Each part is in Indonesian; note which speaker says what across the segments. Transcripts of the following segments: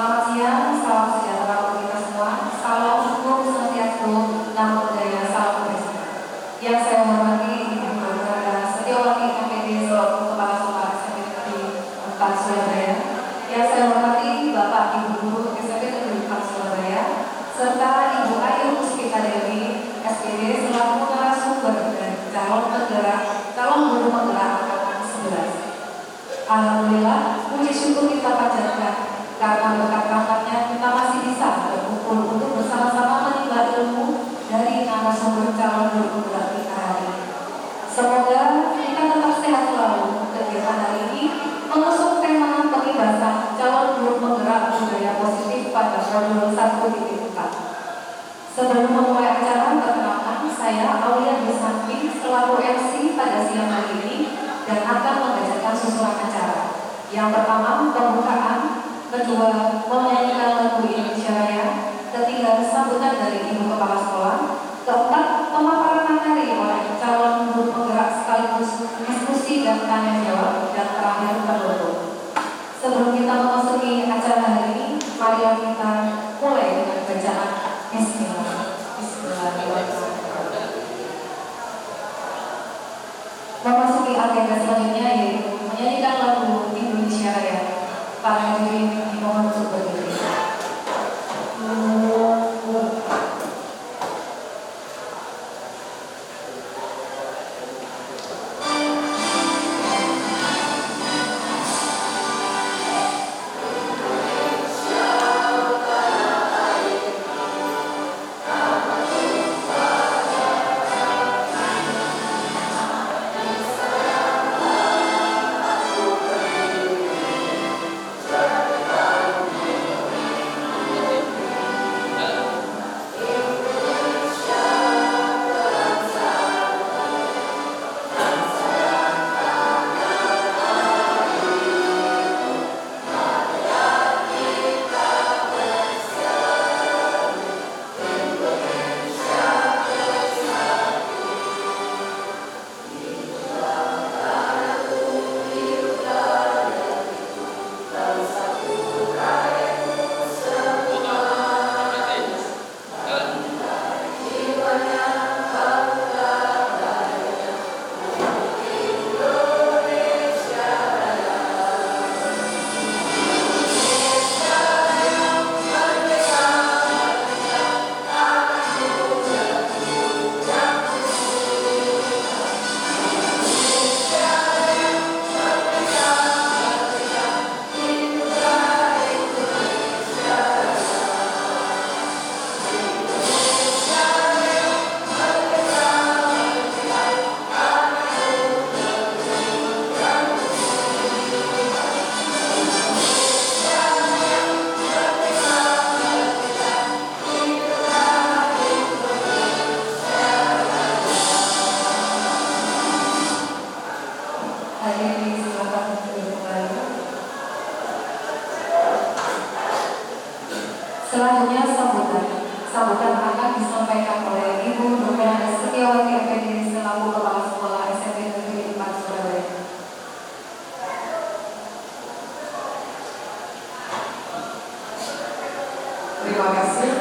Speaker 1: Selamat siang, salam sejahtera untuk kita semua. Salam Om Swastiastu, Namo Buddhaya, salam kebajikan. Yang saya hormati Ibu Dr. Setiawati MPD selaku Kepala Sekolah SMP Negeri 4 Surabaya. Yang saya hormati Bapak Ibu Guru SMP Negeri 4 Surabaya, serta Ibu Ayu Puspita Dewi SPD selaku narasumber dan calon guru penggerak angkatan 11. Alhamdulillah, puji syukur kita panjatkan karena berkat rahmatnya kita masih bisa berkumpul untuk bersama-sama menimba ilmu dari narasumber calon guru penggerak kita hari ini. Semoga kita tetap sehat selalu. Kegiatan hari ini mengusung tema pengibasan calon guru penggerak budaya positif pada modul 1.4. Sebelum memulai acara, perkenalkan saya Aulia Bisanti selaku MC pada siang hari ini dan akan membacakan susunan acara. Yang pertama, pembukaan. Kedua, menyanyikan lagu Indonesia Raya. Ketiga, sambutan dari Ibu Kepala Sekolah. Keempat, pemaparan materi oleh calon guru penggerak sekaligus diskusi dan tanya jawab. Dan terakhir, penutup. Sebelum kita memasuki acara hari ini, mari kita mulai dengan bacaan Bismillahirrahmanirrahim. Memasuki agenda selanjutnya yaitu menyanyikan lagu Indonesia Raya. Para hadirin dimohon untuk berdiri. Selanjutnya sambutan akan disampaikan oleh Ibu Dr. Setiawati MPD selaku Kepala Sekolah SMP Negeri 4 Surabaya.
Speaker 2: Terima kasih.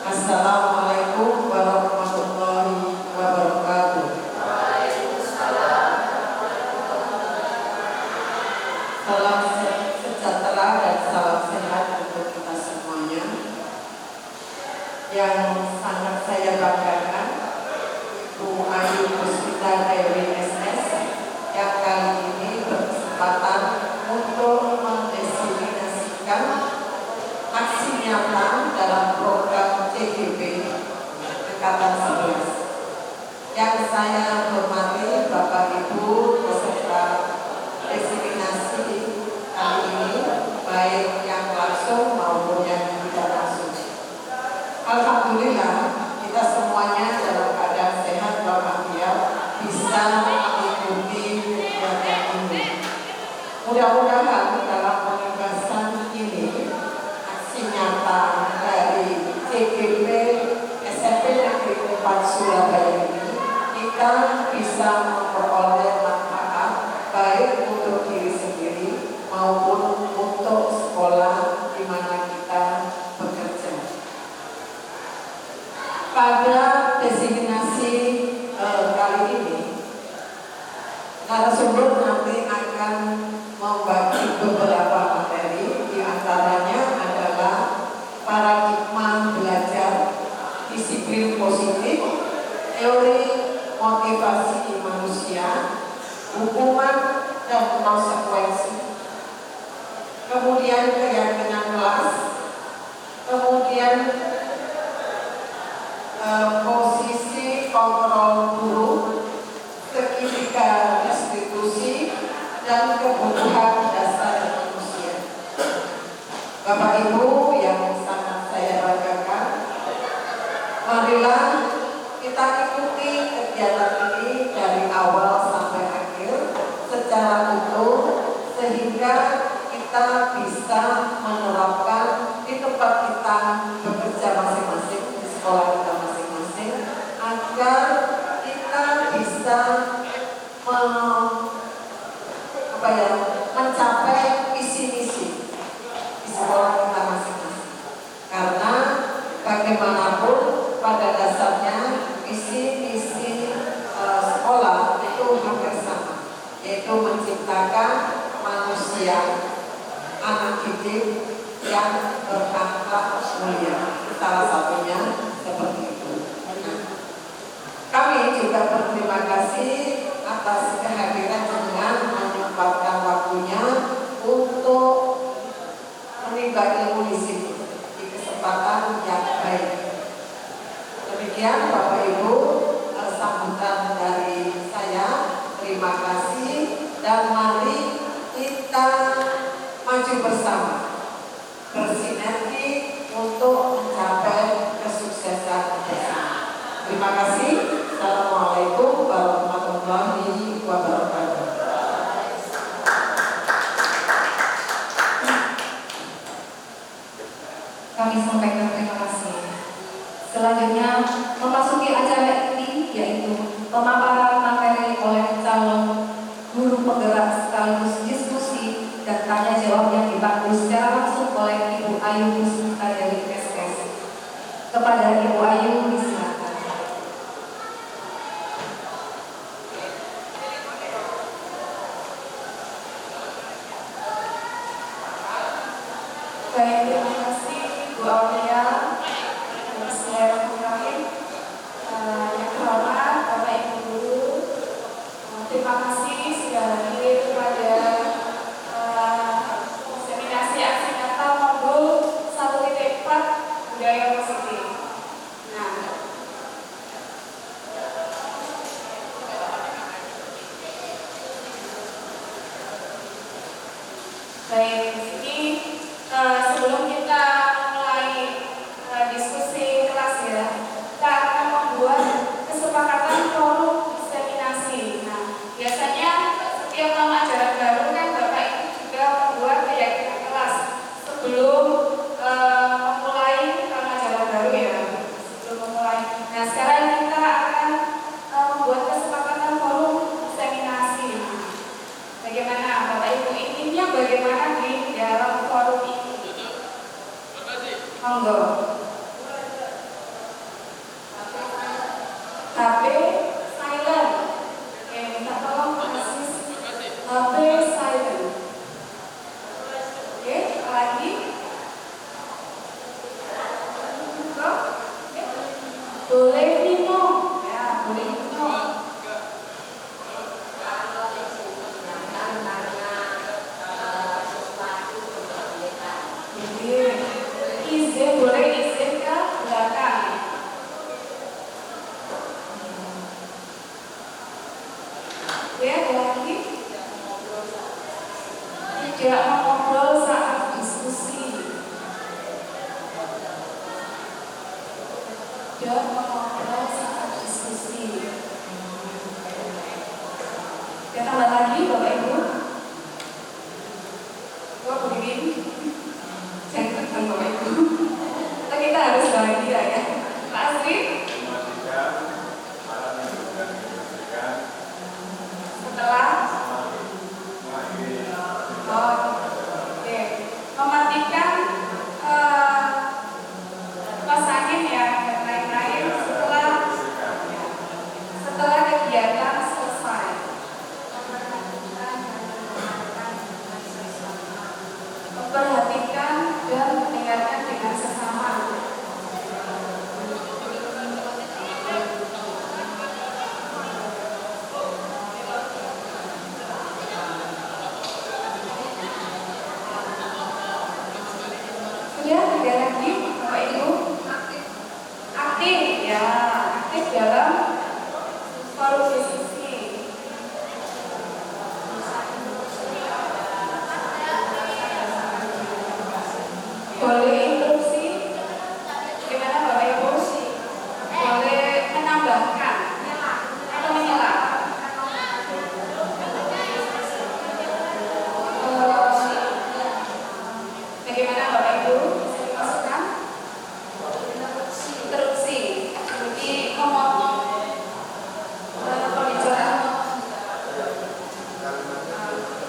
Speaker 2: Assalamualaikum warahmatullahi wabarakatuh. Salam sejahtera dan salam sehat untuk kita semuanya. Yang sangat saya banggakan, Bu Ayu Puspita Dewi SS yang kali ini berkesempatan untuk mendiseminasikan aksi nyata dalam program CGP Angkatan 11. Yang saya hormati Bapak Ibu peserta diseminasi kali ini, baik yang langsung maupun yang tidak langsung. Alhamdulillah kita semuanya dalam keadaan sehat walafiat bisa mengikuti kegiatan ini. Mudah-mudahan dalam pengibasan ini aksi nyata dari CGP SMP Negeri 4 Surabaya ini kita bisa memperoleh manfaat baik untuk diri sendiri maupun untuk sekolah di mana kita kemudian keyakinan kelas, kemudian posisi kontrol guru, segitiga distribusi, dan kebutuhan dasar manusia. Bapak Ibu yang sangat saya banggakan, marilah kita ikuti kegiatan ini dari awal sampai akhir secara utuh sehingga kita bisa menerapkan di tempat kita bekerja masing-masing, di sekolah kita masing-masing, agar kita bisa mencapai visi-misi di sekolah kita masing-masing. Karena bagaimanapun pada dasarnya visi-misi sekolah itu hampir sama, yaitu menciptakan manusia anak didik yang berakhlak mulia. Salah satunya seperti itu. Kami juga berterima kasih atas kehadiran dengan menyempatkan waktunya untuk menimba ilmu di sini di kesempatan yang baik. Demikian Bapak Ibu sambutan dari saya. Terima kasih dan mari kita maju bersama, bersinergi untuk mencapai kesuksesan bersama. Terima kasih. Assalamualaikum warahmatullahi wabarakatuh.
Speaker 1: Kami sampaikan terima kasih. Selanjutnya memasuki acara ini yaitu pemaparan materi oleh calon guru penggerak sekaligus diskusi dan tanya jawab yang dipandu secara langsung oleh Ibu Ayu Mustika dari SKS. Kepada Ibu Ayu disilakan.
Speaker 3: Baik, terima kasih Bu Aulia. Bismillahirrahmanirrahim. Yang terhormat Bapak Ibu Guru, terima kasih sudah hadir pada seminasi aksi nyata modul 1.4 budaya positif. Nah, baik, di sini sebelum kita mulai diskusi kelas ya, kita akan membuat kesepakatan forum diseminasi. Nah, biasanya setiap tahun ajaran baru kan Bapak Ibu juga membuat keyakinan kelas sebelum memulai tahun ajaran baru ya, sebelum memulai. Nah, sekarang kita akan membuat kesepakatan forum diseminasi. Nah, bagaimana Bapak Ibu intinya bagaimana di dalam forum ini? Monggo. HP silent. Oke, minta tolong asis HP silent. Oke, apa lagi? Boleh minum. Ya, boleh minum. Izin, boleh izin ke belakang. Ya, ada lagi? Tidak mengobrol saat diskusi. Tidak mengobrol saat diskusi. Ya, tambah lagi Bapak Ibu. Wah, begini. Saya tekan Bapak Ibu. Kita harus bahagia ya. Pak Asri? Setelah oke. Mematikan kipas angin ya dan lain-lain setelah kegiatan selesai. Memperhatikan dan mendengarkan dengan sesama. aktif dalam forum diskusi. Boleh interupsi, gimana Bapak Ibu? Boleh menambahkan atau menyela. Bagaimana Bapak Ibu? Bisa dimasukkan? Interupsi, jadi memotong pembicaraan.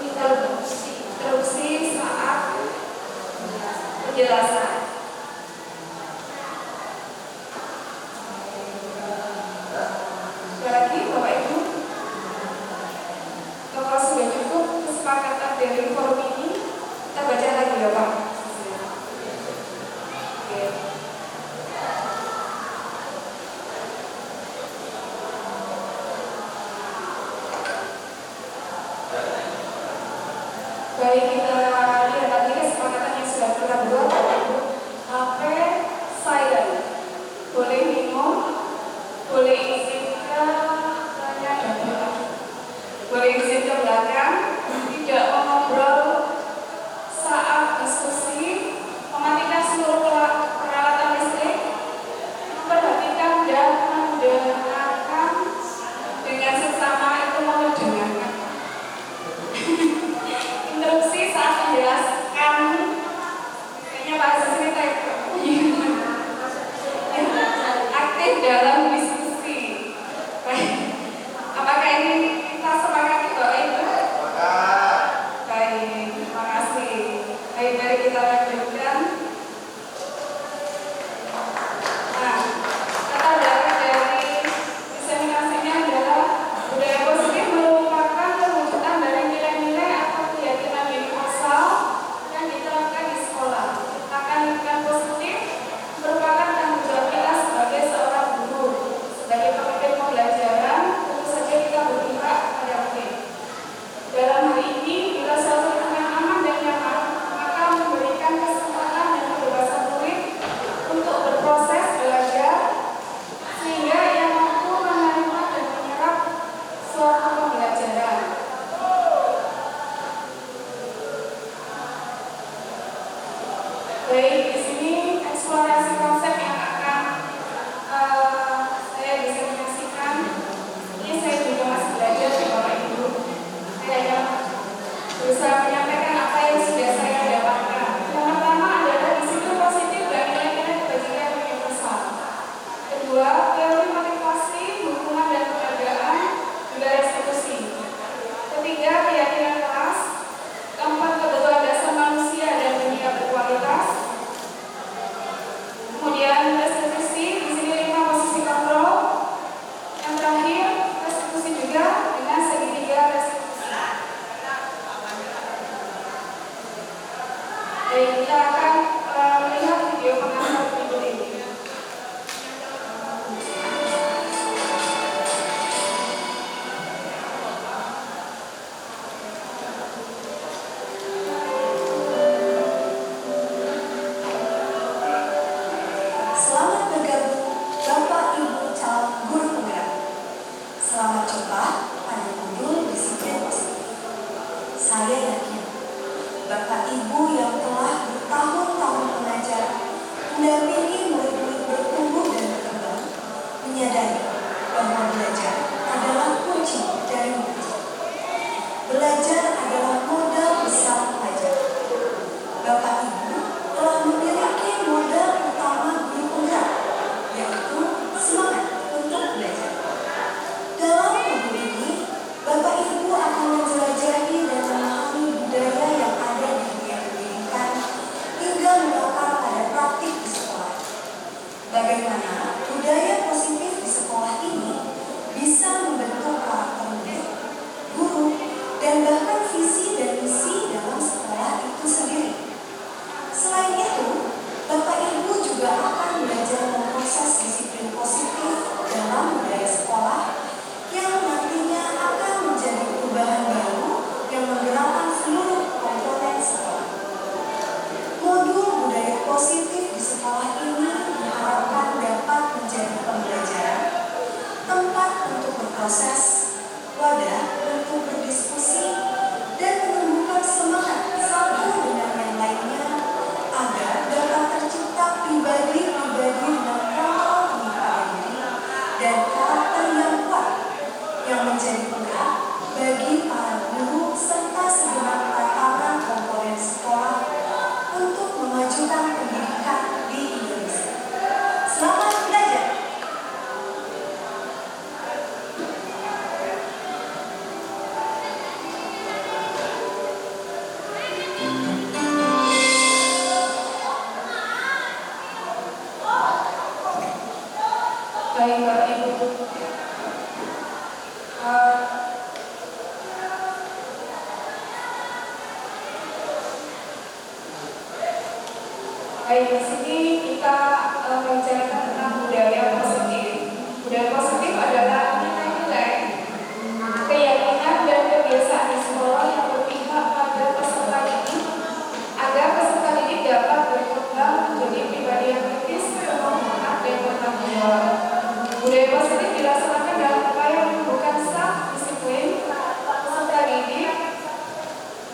Speaker 3: Interupsi saat penjelasan. Ada lagi Bapak Ibu? Kalau sudah cukup kesepakatan dari forum ini, kita baca lagi ya Pak. Oke. Baik, kita lihat lagi kesepakatan yang sudah kita buat. HP silent, boleh minum, boleh izin ke belakang, boleh izin ke belakang, tidak mengobrol saat diskusi, mematikan seluruh peralatan listrik, memperhatikan dan mendengarkan dengan seksama itu mendengarkan. Interupsi saat menjelaskan, kayaknya bahasa sini aktif dalam diskusi. Baik, apakah ini kita sepakati Bapak Ibu? Baik, terima kasih. Baik, mari kita lanjutkan. Nah, kata dasar dari diseminasinya adalah budaya positif merupakan perwujudan dari nilai-nilai atau keyakinan universal yang diterapkan di sekolah. Akan lingkungan positif merupakan tanggung jawab kita sebagai seorang guru, sebagai pemimpin pembelajaran. Tentu saja kita berpihak pada murid. Dalam hal ini, bila suatu lingkungan aman dan nyaman, maka memberikan kesempatan dan kebebasan murid untuk berproses belajar, sehingga ia mampu menerima dan menyerap suatu pembelajaran. Baik, di sini eksplorasi konsep yang akan saya diseminasikan. Ini saya juga masih belajar di Bapak Ibu. Saya akan berusaha menyampaikan apa yang sudah saya dapatkan. Yang pertama adalah di situ positif dan nilai-nilai kebajikan universal. Kedua, teori motivasi, hukuman dan penghargaan juga restitusi. Ketiga, keyakinan kelas. Keempat, kebutuhan dasar manusia dan dunia berkualitas. Kemudian restitusi, di sini 5 posisi kontrol. Yang terakhir, restitusi juga dengan segitiga restitusi. Baik, kita akan melihat video pengantar berikut ini.
Speaker 4: Selamat bergabung Bapak Ibu calon guru penggerak. Selamat jumpa pada modul disiplin positif. Saya yakin Bapak Ibu yang telah bertahun-tahun mengajar, mendampingi murid-murid bertumbuh dan berkembang, menyadari bahwa belajar adalah kunci dari mengajar. Belajar adalah modal besar pelajar. Bapak Ibu telah memiliki modal utama guru penggerak, yaitu semangat untuk belajar. Dalam modul ini, Bapak Ibu akan menjelajahi dan memahami budaya yang ada di dunia pendidikan hingga melekat pada praktik di sekolah. Bagaimana budaya positif di sekolah ini bisa membentuk karakter murid, guru, dan bahkan visi dan misi dalam sekolah itu sendiri. Selain itu, Bapak Ibu juga akan belajar memproses disiplin positif dalam budaya sekolah yang nantinya akan menjadi perubahan baru yang menggerakkan seluruh komponen sekolah. Modul budaya positif di sekolah ini diharapkan dapat menjadi proses, wadah untuk berdiskusi dan menumbuhkan semangat satu dengan yang lainnya agar dapat tercipta pribadi-pribadi dengan moral penguatan diri dan karakter yang kuat yang menjadi penggerak bagi para guru serta segenap para komponen sekolah untuk memajukan pendidikan di Indonesia. Selamat belajar!
Speaker 3: Baik Bapak Ibu, baik di sini kita membicarakan tentang budaya positif. Budaya positif adalah nilai-nilai, keyakinan dan kebiasaan di sekolah yang berpihak pada peserta didik agar peserta didik dapat berkembang menjadi pribadi yang kritis, bermanfaat dan bertanggung jawab. Budaya positif dilaksanakan dalam upaya menumbuhkan disiplin peserta didik,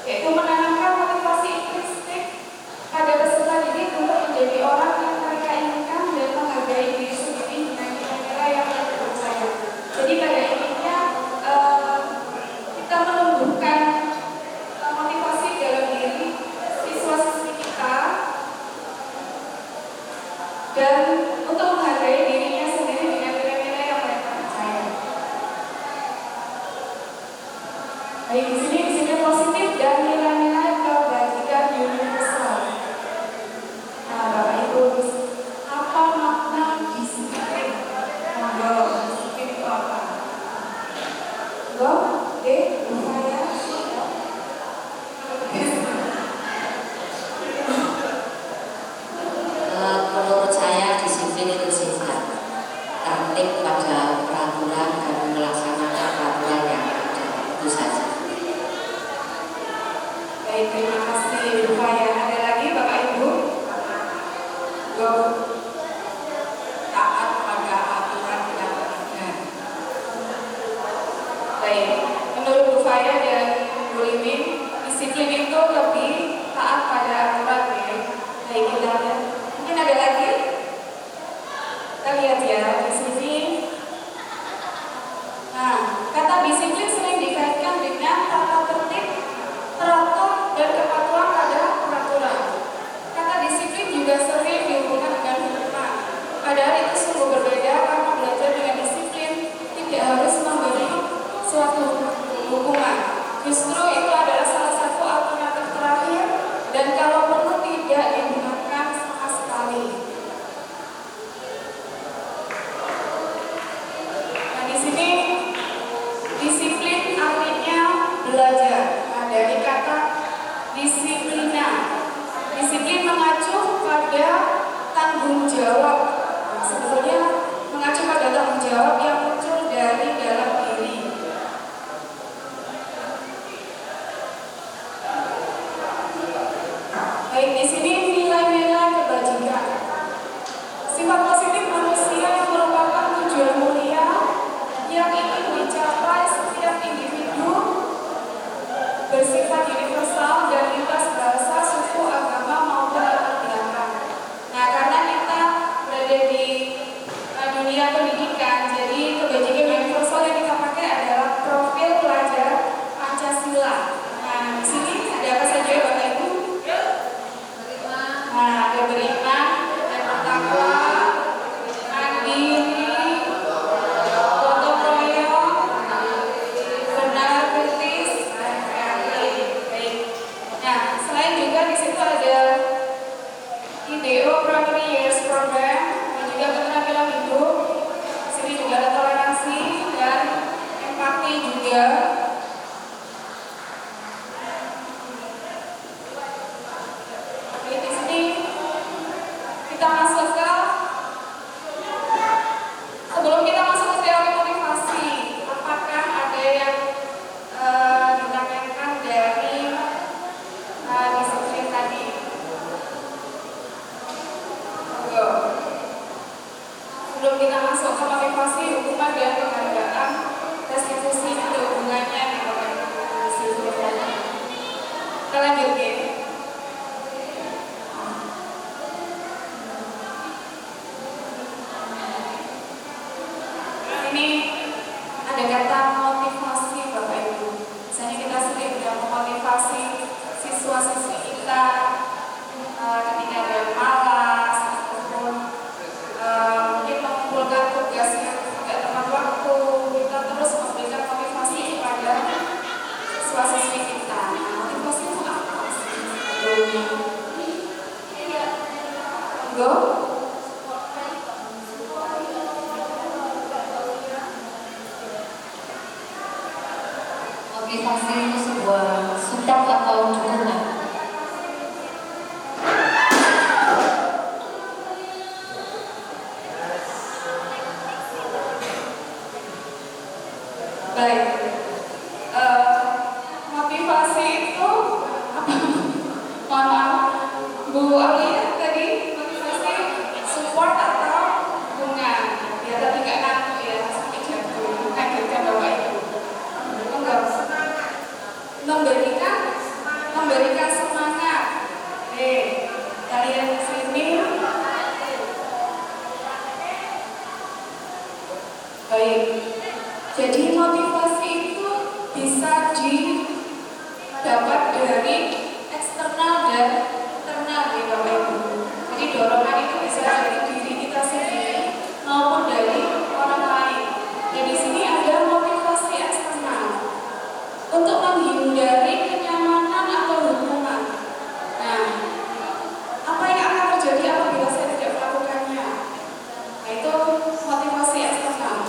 Speaker 3: yaitu menanamkan motivasi intrinsik pada peserta didik untuk menjadi orang yang mereka inginkan dan menghargai diri sendiri dengan nilai-nilai yang mereka percaya. Jadi pada intinya kita menumbuhkan motivasi dalam diri siswa-siswi kita dan untuk menghargai dirinya sendiri dengan nilai-nilai yang mereka percaya. Baik, di sini positif dan nilai-nilai kebajikan universal. Nah, Bapak Ibu, apa makna disiplin? Disiplin itu apa?
Speaker 2: Menurut saya disiplin itu sifat tertib pada peraturan dan melaksanakan peraturan yang ada, itu saja.
Speaker 3: Baik, terima kasih Bu Faya. Ada lagi Bapak Ibu? Go.
Speaker 2: Taat pada aturan yang ada.
Speaker 3: Baik, menurut Bu Faya dan Bu Limin, disiplin itu lebih taat pada aturan ya. Baik, kita lihat. Mungkin ada lagi? Kita lihat ya di sini. Nah, kata disiplin sering dikaitkan dengan tata tertib, teratur, dan kepatuhan pada peraturan. Kata disiplin juga sering dihubungkan dengan hukuman. Padahal itu sungguh berbeda karena belajar dengan disiplin tidak harus memberi suatu hukuman. Justru itu adalah salah satu alternatif terakhir dan kalau perlu tidak digunakan sama sekali. Nah, di sini disiplin artinya belajar. Nah, dari kata disiplina, disiplin mengacu pada tanggung jawab. Nah, sebetulnya mengacu pada tanggung jawab yang muncul dari dalam diri. Baik, di sini nilai-nilai kebajikan. Sifat positif manusia yang merupakan tujuan mulia yang ingin dicapai setiap individu, bersifat universal dan lintas bahasa, suku, agama maupun latar belakang. Nah, karena kita berada di dunia pendidikan, jadi kebajikan universal yang kita pakai adalah profil pelajar Pancasila. Nah, di sini ada apa saja Bapak Ibu? Nah, ada beriman dan bertakwa, mandiri, gotong royong, benar kritis, dan kreatif. Baik. Nah, selain juga di situ ada IDEO Primary Years Program dan juga keterampilan hidup. Di sini juga ada toleransi dan empati juga. Oke, di sini kita masuk ke sebelum kita masuk ke teori motivasi, apakah ada yang ditanyakan dari disiplin tadi? Go. Sebelum kita masuk ke motivasi, hukuman dan penghargaan, diskusi ada hubungannya nih Bapak Ibu siswa. Kita lanjut ya. Ini ada kata motivasi Bapak Ibu. Misalnya kita sering memotivasi siswa-siswi kita ketika ada malas ataupun mungkin mengumpulkan tugas yang tidak tepat waktu, kita terus memberikan motivasi kepada siswa-siswi kita. Motivasi itu apa sih? Go.
Speaker 1: Motivasi itu sebuah support atau dukungan.
Speaker 3: Baik. Motivasi itu apa? Mohon maaf, Bu Alia tadi motivasi support atau dukungan. Ya tadi nggak ngantuk ya, sampai jatuh. Kagetkan Bapak Ibu. Enggak. Memberikan semangat. Kalian di sini. Baik. Jadi motivasi itu bisa didapat dari eksternal dan internal ya Bapak Ibu. Jadi dorongan itu bisa dari diri kita sendiri maupun dari orang lain. Dan di sini ada motivasi eksternal untuk menghindari kenyamanan atau hukuman. Nah, apa yang akan terjadi apabila saya tidak melakukannya? Nah, itu motivasi eksternal.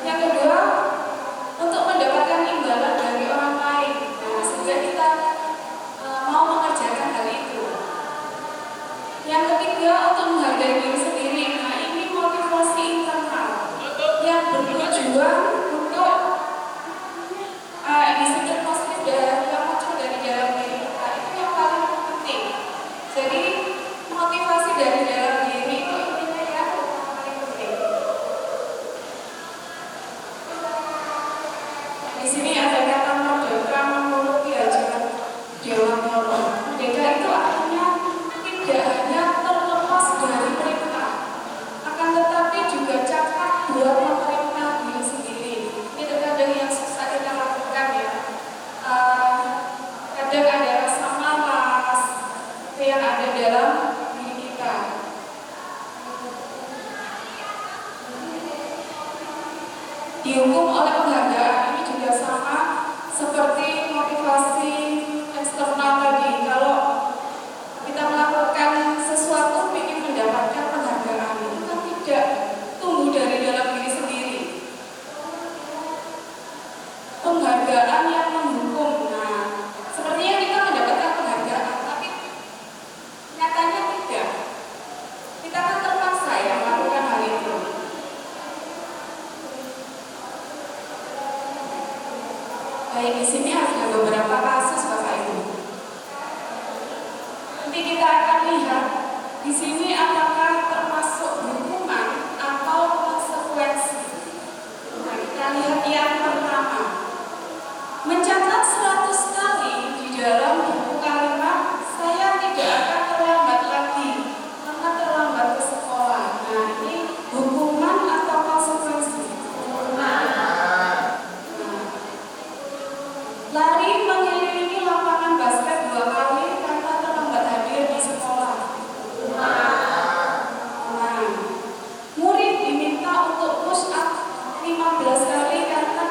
Speaker 3: Yang kedua, untuk mendapatkan imbalan dari orang lain. Nah, sehingga kita mau mengerjakan hal itu. Yang ketiga, untuk menghargai diri sendiri. Nah, ini motivasi internal yang bertujuan untuk disiplin positif yang muncul dari dalam diri kita. Itu yang paling penting. Jadi, motivasi dari dalam diri itu intinya yang paling penting. Di sini ada kata merdeka menurut Ki-Hajar Dewantoro. Merdeka itu artinya tidak hanya terlepas dari perintah, akan tetapi juga cakap buat memerintah diri sendiri. Ini terkadang yang susah kita lakukan ya. Kadang ada rasa malas yang ada dalam diri kita. Dihukum oleh penghargaan ini juga sama seperti motivasi eksternal tadi. Kalau kita melakukan sesuatu ingin mendapatkan penghargaan, itu kan tidak tumbuh dari dalam diri sendiri. Penghargaan yang menghukum. Nah, sepertinya kita mendapatkan penghargaan, tapi nyatanya tidak. Kita kan terpaksa ya melakukan hal itu. Baik, di sini ada beberapa kasus Bapak Ibu. Nanti kita akan lihat di sini apakah termasuk hukuman atau konsekuensi. Nah, kita lihat yang pertama. Mencatat 100 kali di dalam buku kalimat, saya tidak akan terlambat lagi karena terlambat ke sekolah. Nah, ini hukuman atau konsekuensi? Lari mengelilingi lapangan basket 2 kali tanpa terlambat hadir di sekolah. Murid diminta untuk push up 15 kali karena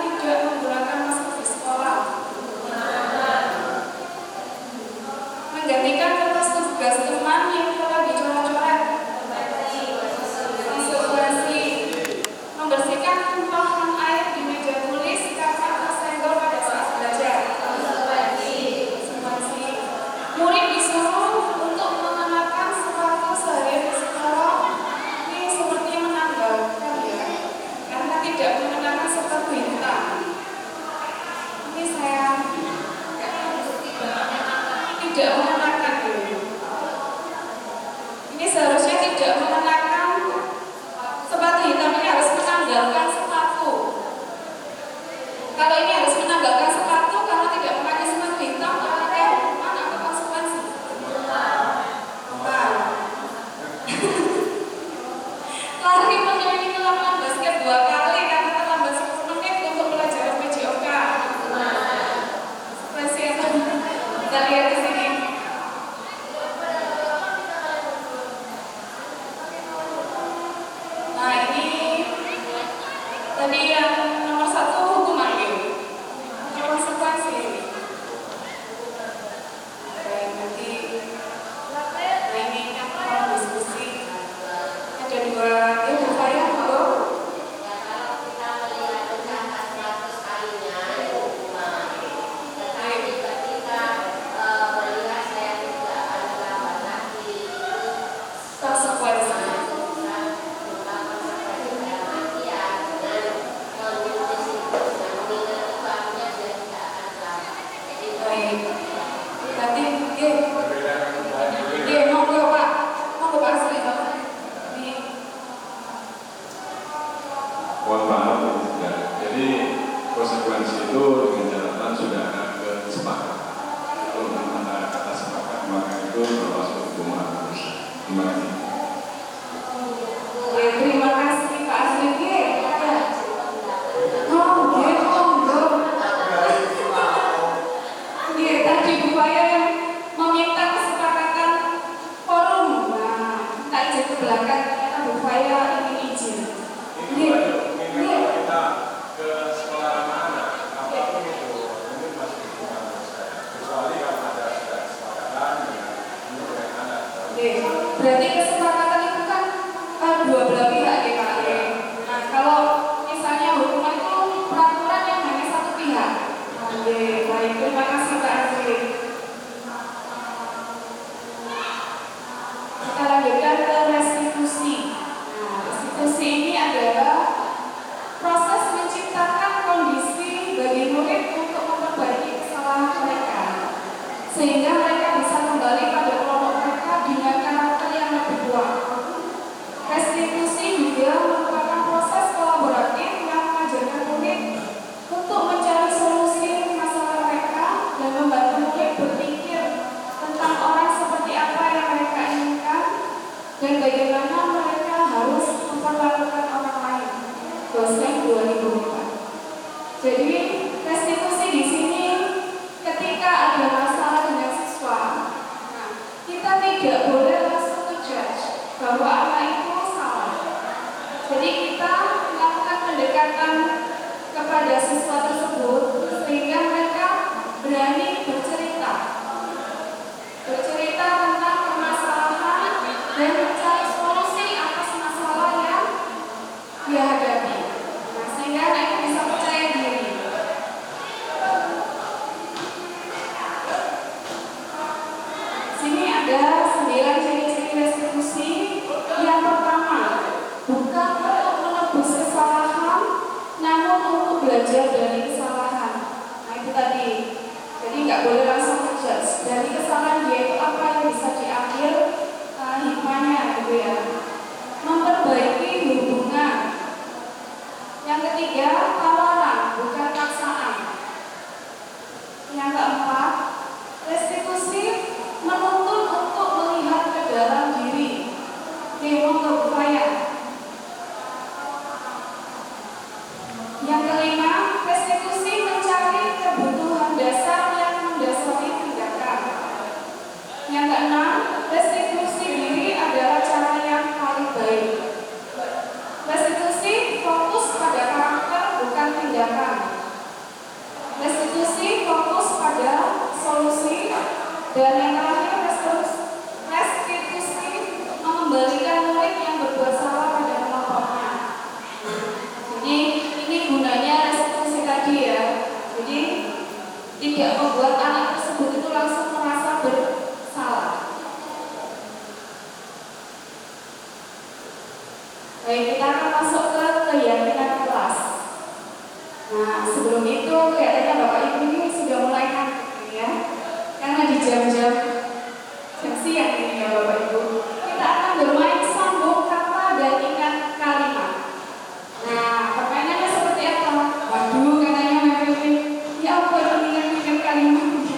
Speaker 3: Ya, terima kasih Pak Asri. Oh, monggo. Iya, tadi Bu Faya yang meminta kesepakatan forum. Nah, tak izin ke belakang, ternyata Bu Faya ingin izin. Iya.
Speaker 5: Kita ke sekolah mana, apapun itu, ini masih hubungan saya. Kecuali kalau ada kesepakatan dengan ada.
Speaker 3: Berarti kesepakatan itu kan dua belah pihak ya Pak. Nah, kalau misalnya hukuman itu peraturan yang hanya satu pihak. Oke, baik, terima kasih Pak Asri. Kita lanjutkan ke restitusi. Nah, restitusi ini adalah proses menciptakan kondisi bagi murid untuk memperbaiki kesalahan mereka, sehingga mereka bisa kembali pada kelompok mereka dengan karakter yang lebih kuat. Restitusi juga merupakan proses kolaboratif yang mengajarkan murid untuk mencari solusi masalah mereka dan membantu murid berpikir tentang orang seperti apa yang mereka inginkan dan bagaimana mereka harus memperlakukan orang lain. Dosen 2004. Jadi restitusi di sini ketika ada masalah dengan siswa, nah, kita tidak boleh langsung ngejudge bahwa anak itu salah. Jadi kita melakukan pendekatan kepada siswa tersebut sehingga mereka berani bercerita tentang permasalahan dan mencari solusi atas masalah yang dihadapi. Nah, sehingga anak itu bisa percaya diri. Sini ada 9 ciri-ciri restitusi. Yang pertama, bukan untuk menebus kesalahan, namun untuk belajar dari kesalahan. Nah, itu tadi. Jadi nggak boleh langsung ngejudge dari kesalahan dia itu apa yang bisa diambil hikmahnya gitu ya. Memperbaiki hubungan. Yang ketiga, tawaran bukan paksaan. Yang keempat, restitusi menuntut untuk melihat ke dalam diri. Demo berupaya. Yang kelima, restitusi mencari kebutuhan dasar yang mendasari tindakan. Yang keenam, restitusi diri adalah cara yang paling baik. Restitusi fokus pada karakter bukan tindakan. Restitusi fokus pada solusi. Dan yang terakhir, restitusi mengembalikan murid yang berbuat salah pada kelompoknya. Jadi ini gunanya restitusi tadi ya. Jadi tidak membuat anak tersebut itu langsung merasa bersalah. Baik, kita akan masuk ke keyakinan kelas. Nah, sebelum itu kelihatannya Bapak Ibu ini sudah mulai ngantuk ya. Karena di jam-jam siang ini ya Bapak Ibu, kita akan bermain sambung kata dan ingat kalimat. Nah, permainannya seperti apa? Waduh, katanya Mary, ya apa ingat kalimat?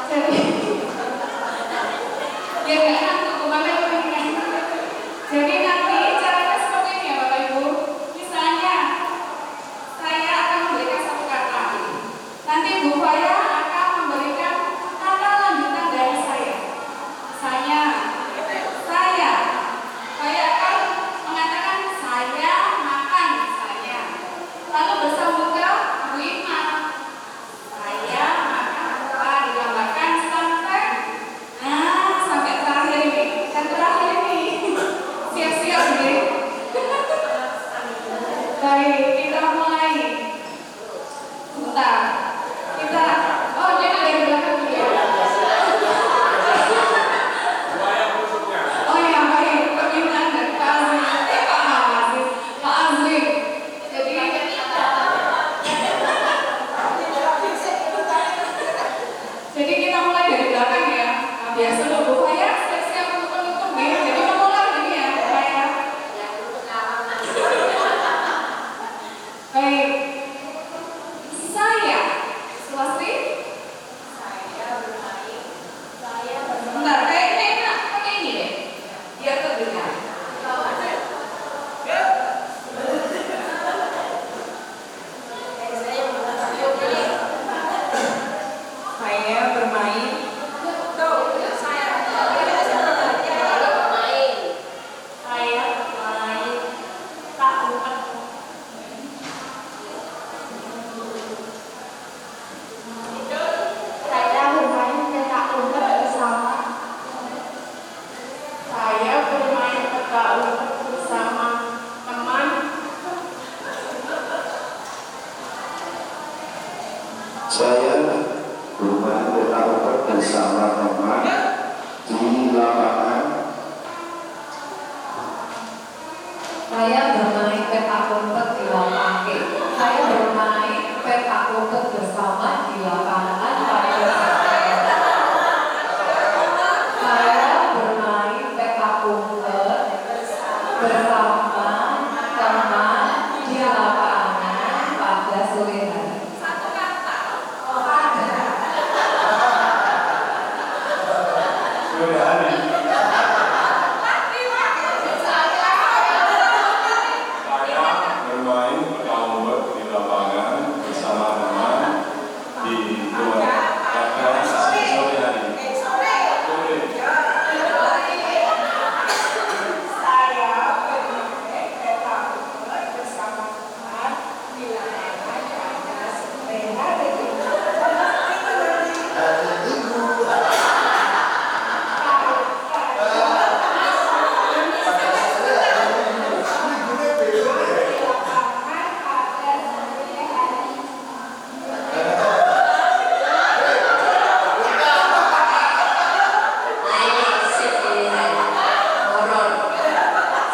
Speaker 3: Jadi, ya nggak ngantuk, kemana ingat. Jadi nanti caranya seperti ini ya Bapak Ibu. Misalnya, saya akan memberikan satu kata. Nanti Bu Faya akan memberikan kata lanjutan dari saya. Saya akan mengatakan saya makan saya. Lalu bersambung ke Bu Ima. Saya makan apa ditambahkan sampai terakhir ini. Dan terakhir ini siap-siap deh. Baik, kita mulai. Sebentar. Jangan dari belakang dulu ya. Oh ya, baik. Permintaan dari Pak Azli. Jadi kita mulai dari belakang ya. Nah, biasa loh Bu Faya siap-siap untuk menutup nih. Jadi memulai gini ya Bu Faya. Baik. Saya Sulastri. Bentar, kayaknya enak pakai ini deh. peta umpet bersama teman.
Speaker 6: Saya bermain peta umpet bersama teman di lapangan.
Speaker 1: Saya bermain petak umpet di lapangan. Saya bermain petak umpet bersama di lapangan pada saya bermain petak umpet bersama teman di lapangan pada sore hari.
Speaker 5: Sore hari. Saya bermain peta umpet di lapangan bersama teman di luar pada sore hari. Sore.
Speaker 3: Saya bermain peta umpet bersama teman di lapangan pada sore hari.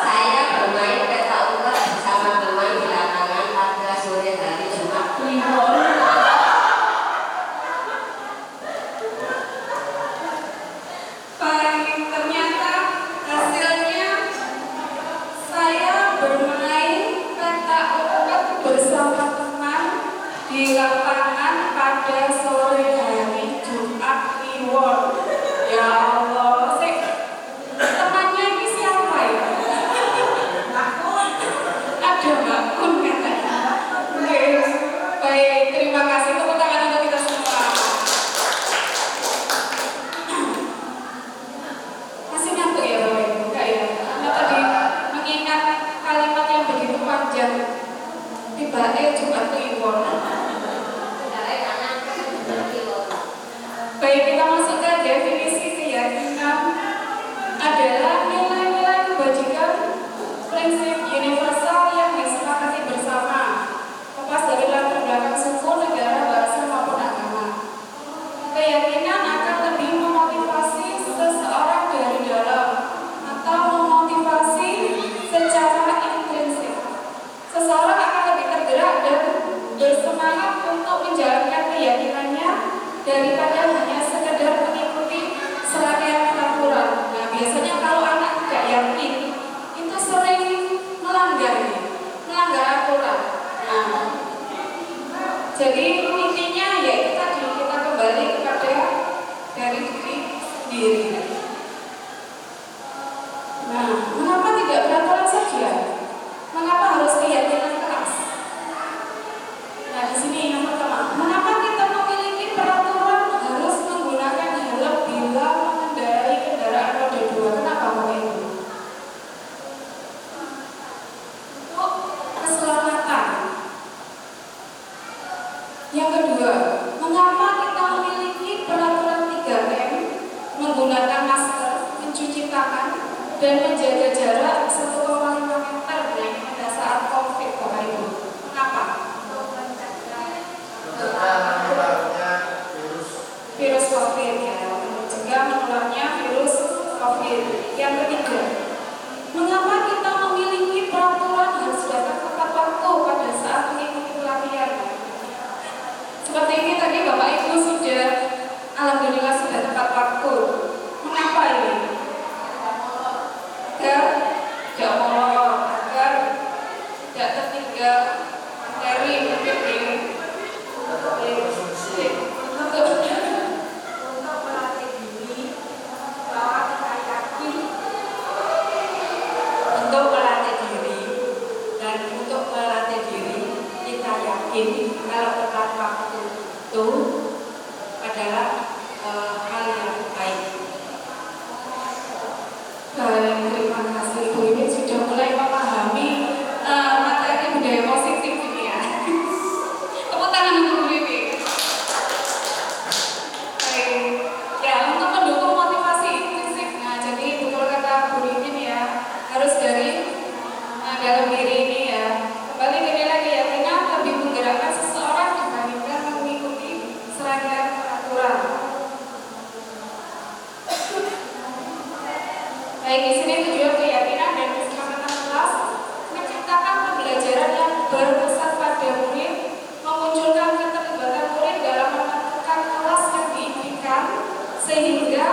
Speaker 2: Saya bermain peta umpet bersama teman di lapangan pada sore hari Jumat Kliwon.
Speaker 3: Baik, ternyata hasilnya saya bermain peta umpet bersama teman di lapangan pada sore hari Jumat Kliwon. Ya Allah, temannya ini siapa ya? Ada Mbak Kun katanya. Oke, baik, terima kasih, tepuk tangan untuk kita semua. Masih ngantuk ya Bapak Ibu? Enggak ya? Karena tadi mengingat kalimat yang begitu panjang. Tiba Jumat Kliwon. Baik, kita masuk ke definisi keyakinan adalah nilai-nilai kebajikan, prinsip universal yang disepakati bersama, lepas dari latar belakang suku, negara, bahasa maupun agama. Keyakinan akan lebih memotivasi seseorang dari dalam atau memotivasi secara intrinsik. Seseorang akan lebih tergerak dan bersemangat untuk menjalankan keyakinannya daripada hanya sekedar mengikuti serangkaian peraturan. Nah, biasanya kalau anak tidak yakin itu sering melanggar aturan. Nah, jadi intinya yaitu tadi kita kembali kepada dari diri sendiri. Nah, mengapa tidak peraturan saja? Mengapa harus keyakinan keras? Nah, di sini yang pertama, mengapa kita memiliki peraturan harus menggunakan helm bila mengendarai kendaraan roda 2? Kenapa Bapak Ibu? Untuk keselamatan. Yang kedua, mengapa kita memiliki peraturan 3M, menggunakan masker, mencuci tangan, dan menjaga jarak 1,5 meter pada saat COVID, Bapak Ibu? Mengapa? Virus COVID ya, mencegah menularnya virus COVID. Yang ketiga, mengapa kita memiliki peraturan harus datang tepat waktu pada saat mengikuti pelatihan? Seperti ini tadi Bapak Ibu sudah, alhamdulillah sudah tepat waktu. Mengapa ini? Agar tidak molor, agar tidak tertinggal dalam diri ini ya. Kembali ke nilai keyakinan lebih menggerakkan seseorang dibandingkan mengikuti serangkaian peraturan. Baik, di sini tujuan keyakinan dan kesepakatan kelas menciptakan pembelajaran yang berpusat pada murid, memunculkan keterlibatan murid dalam menentukan kelas yang diinginkan, sehingga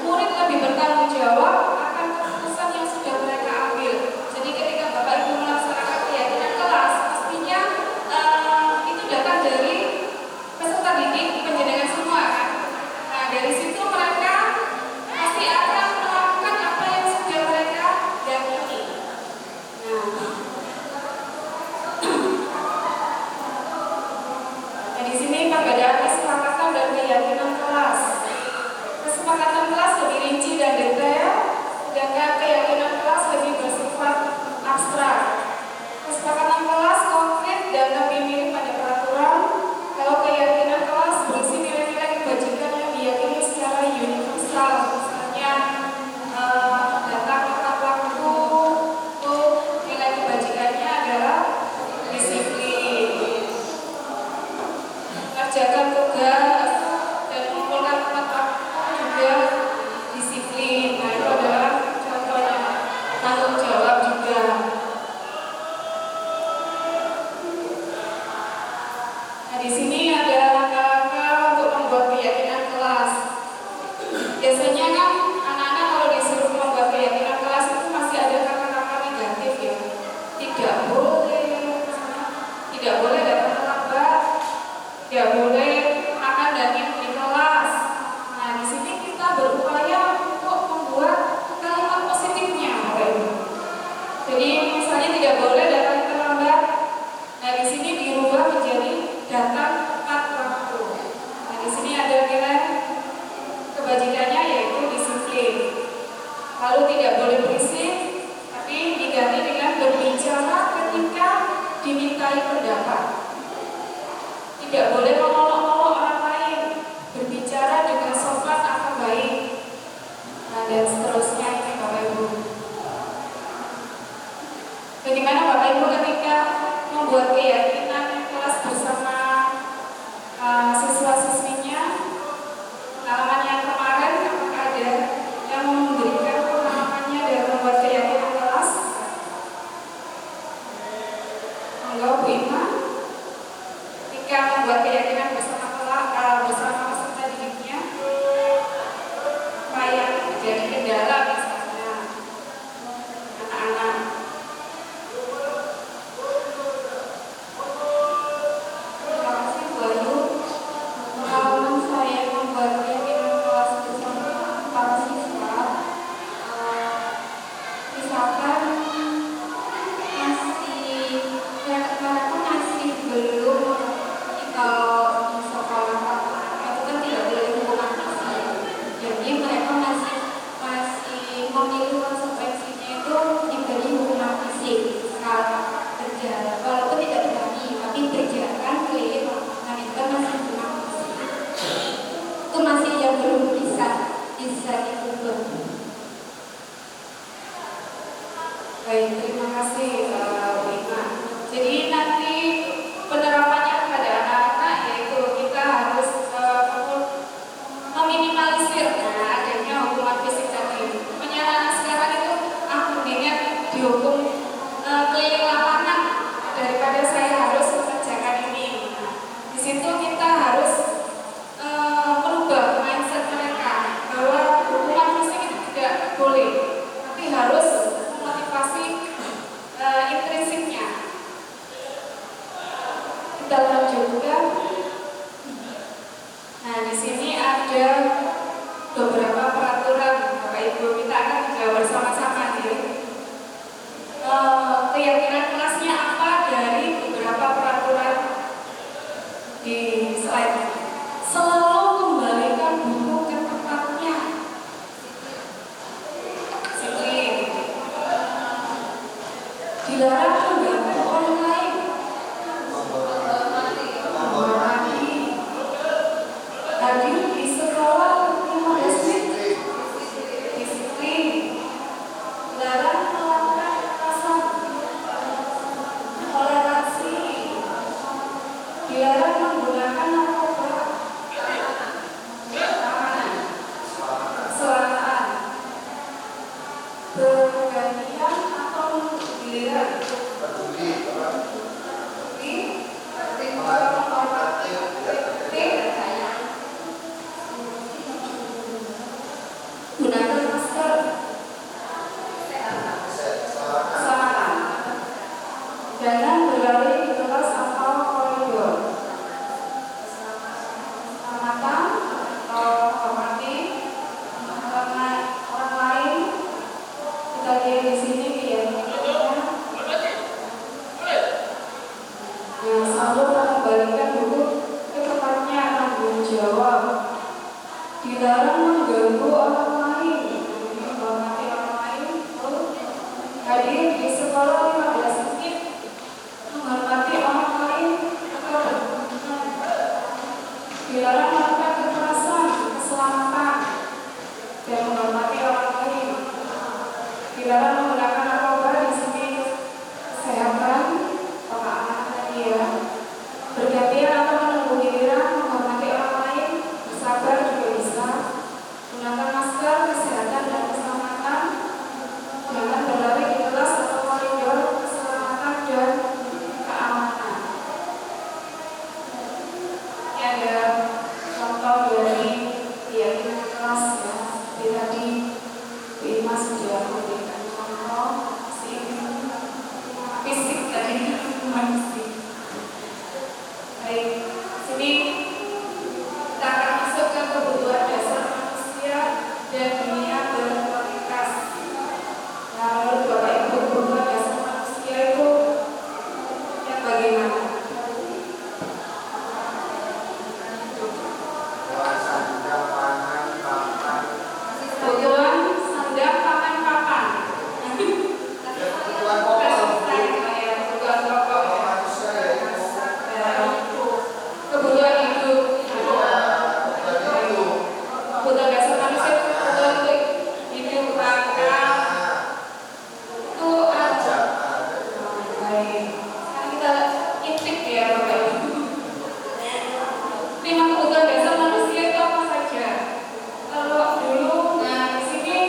Speaker 3: murid lebih bertanggung jawab akan keputusan yang sudah mereka ambil. Jadi ketika Bapak Ibu melaksanakan keyakinan kelas, pastinya itu datang dari peserta didik penjenengan semua kan. Nah dari situ mereka pasti akan melakukan apa yang sudah mereka yakini. Nah di sini perbedaan kesepakatan dan keyakinan kelas. Kesepakatan kelas lebih rinci dan detail, sedangkan keyakinan kelas lebih bersifat abstrak. Kesepakatan kelas konkret dan lebih mirip pada peraturan, kalau keyakinan kelas berisi nilai-nilai kebajikan yang diyakini secara universal, misalnya datang tepat waktu, nilai kebajikannya adalah disiplin, kerjakan tugas dan mengumpulkan tepat waktu juga disiplin. Nah itu adalah contohnya. Tanggung jawab juga. Nah di sini ada langkah-langkah untuk membuat keyakinan kelas. Biasanya kan anak-anak kalau disuruh membuat keyakinan kelas itu masih ada kata-kata negatif ya. Tidak boleh datang terlambat, tidak boleh makan dan minum di kelas. Nah di sini kita berupaya untuk membuat kalimat positifnya, Bapak Ibu. Jadi misalnya tidak boleh datang terlambat. Nah di sini dirubah menjadi datang tepat waktu. Nah di sini ada nilai kebajikannya yaitu disiplin. Lalu tidak boleh berisik, tapi diganti dengan berbicara ketika dimintai pendapat. Tidak boleh mengolok-olok orang lain, berbicara dengan sopan atau baik. Nah dan seterusnya ini Bapak Ibu. Bagaimana Bapak Ibu ketika membuat keyakinan kelas bersama siswa-siswinya? Pengalaman yang kemarin apakah ada yang memberikan pengalamannya dalam membuat keyakinan kelas? Enggak, Bu Ima? Ketika membuat keyakinan bersama bersama peserta didiknya, apa yang menjadi kendala misalnya anak-anak? Terima kasih Bu Ayu. Pengalaman saya membuat keyakinan kelas bersama para siswa, misalkan mereka masih belum kalau di sekolah itu kan tidak boleh hubungan fisik. Jadi mereka masih memilih konsekuensinya itu diberi hubungan fisik kalau berjalan, walaupun tidak dibagi tapi berjalan keliling lapangan itu kan masih hubungan fisik. Itu masih yang belum bisa diubah. Baik, terima kasih Bu Ima. Jadi nanti penerapannya kepada anak-anak yaitu kita harus meminimalisir adanya hukuman fisik tadi. Anak sekarang itu mendingan dihukum keliling lapangan daripada saya harus mengerjakan ini. Nah, di situ kita harus merubah mindset mereka bahwa hukuman fisik itu tidak boleh, tapi harus memotivasi intrinsiknya. Kita lanjutkan. Nah, di sini ada beberapa peraturan, Bapak Ibu. Kita akan menjawab bersama-sama nih. Keyakinan kelasnya apa dari beberapa peraturan di slide ini. Selalu kembalikan buku ke tempatnya. Disiplin. Dilarang mengganggu orang lain. Hadir di sekolah 15 menit. Disiplin. Dilarang melakukan kekerasan. hadir di sekolah 15 menit, menghormati orang lain atau berhubungan, dilarang melakukan kekerasan, keselamatan, dan menghormati orang lain, dilarang menggunakan narkoba di sini, kesehatan, pemahaman media, bergantian atau menunggu giliran, menghormati orang lain, bersabar juga bisa, gunakan masker, kesehatan dan keselamatan, jangan berlari di kelas atau koridor, keselamatan dan keamanan. Ini ada contoh dari kelas ya, seperti tadi Bu Irma sudah memberikan contoh fisik tadi fisik. Baik, sini kita akan masuk ke kebutuhan dasar manusia dan dunia berkualitas. Nah, menurut Bapak Ibu, kebutuhan dasar manusia itu yang bagaimana? Kebutuhan sandang, pangan, papan. Kebutuhan pokok. Kebutuhan hidup. Kebutuhan dasar manusia itu kebutuhan untuk hidup, makan. Itu aja. Baik. Sekarang kita intip ya Bapak Ibu. 5 kebutuhan dasar manusia itu apa saja? Kalau dulu, nah di sini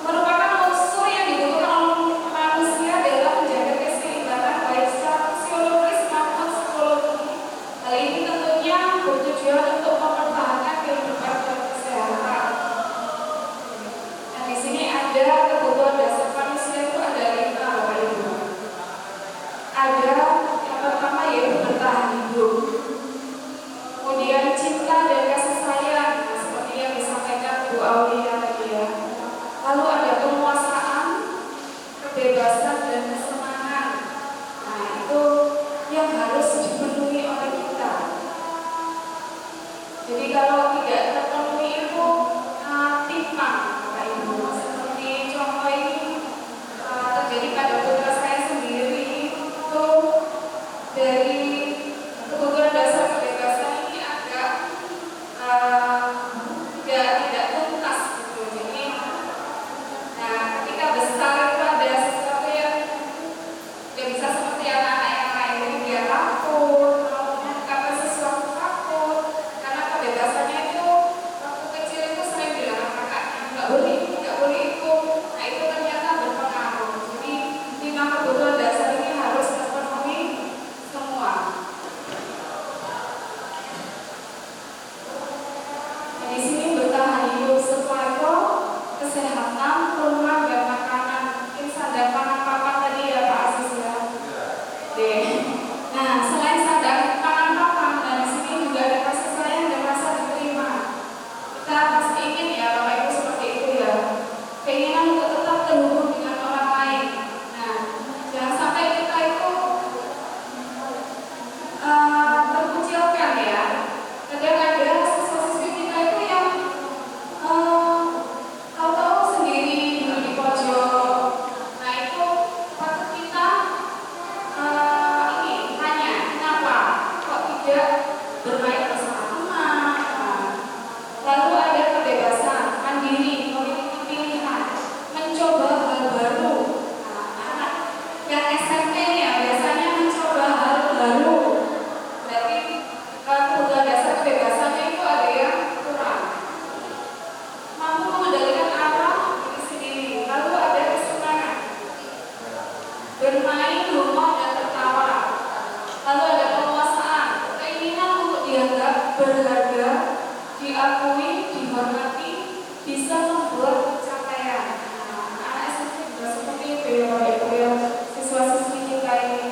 Speaker 3: merupakan unsur yang dibutuhkan oleh manusia dalam menjaga keseimbangan baik secara fisiologis maupun psikologi. Hal ini tentunya bertujuan untuk mempertahankan kehidupan dan kesehatan. Nah di sini ada kebutuhan dasar manusia itu ada 5 Bapak Ibu. Ada yang pertama yaitu bertahan hidup. Kemudian cinta dan kasih sayang, nah, seperti yang disampaikan Bu Aulia tadi ya. Lalu ada penguasaan, kebebasan dan kesenangan. Nah itu yang harus dipenuhi oleh kita. Jadi kalau tidak terpenuhi itu timpang, Bapak Ibu. Seperti contoh ini terjadi pada putra saya sendiri itu dari kebutuhan dasar kebebasan ini agak tidak tuntas gitu. Jadi, nah ketika besar itu ada sesuatu yang tidak bisa seperti anak-anak yang lain. Jadi dia takut, mau mengungkapkan sesuatu takut, karena kebebasannya itu waktu kecil itu sering dilarang kakaknya nggak boleh itu. Nah itu ternyata berpengaruh. Jadi 5 kebutuhan dasar ini harus terpenuhi semua. Di sini bertahan hidup survival, kesehatan, rumah dan makanan. Mungkin sandang pangan papan tadi ya Pak Aziz ya. Oke. Nah selain sandang pangan papan, nah di sini juga ada kasih sayang dan rasa diterima. Kita pasti ingin ya Bapak Ibu seperti itu ya. Keinginan untuk tetap terhubung dengan orang lain. Nah jangan sampai kita itu terkucilkan ya. Kadang ada siswa-siswi kita itu yang tahu-tahu sendiri duduk di pojok. Nah itu patut kita ini tanya kenapa kok tidak bermain bersama teman. Nah, lalu ada kebebasan, mandiri, memiliki pilihan, mencoba hal baru. Nah, anak yang SMP ya biasanya mencoba hal baru. Berarti kebutuhan dasar kebebasannya itu ada yang kurang. Mampu mengendalikan arah diri sendiri. Lalu ada kesenangan, bermain, humor dan tertawa. Lalu ada penguasaan, keinginan untuk dianggap berharga, diakui, dihormati, bisa membuat pencapaian. Nah, anak SMP juga seperti itu ya Bapak Ibu ya, siswa-siswi kita ini.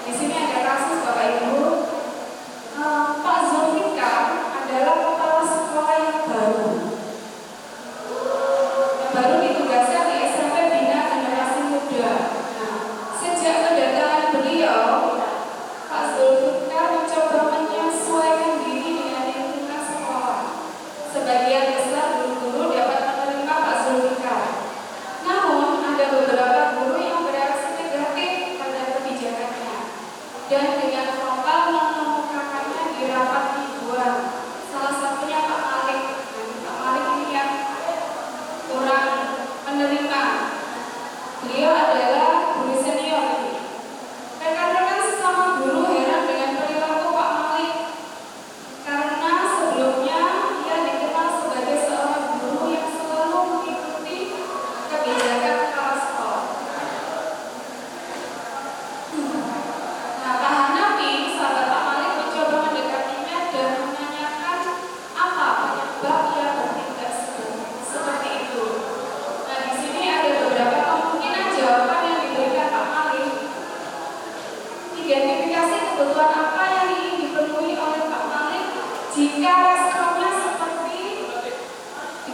Speaker 3: Di sini ada kasus Bapak Ibu. Pak Zulfikar adalah kepala sekolah yang baru. Yang baru ditugaskan di SMP Bina Generasi Muda. Nah, sejak kedatangan beliau, Pak Zulfikar mencoba menyesuaikan diri dengan lingkungan sekolah. Sebagian besar dulu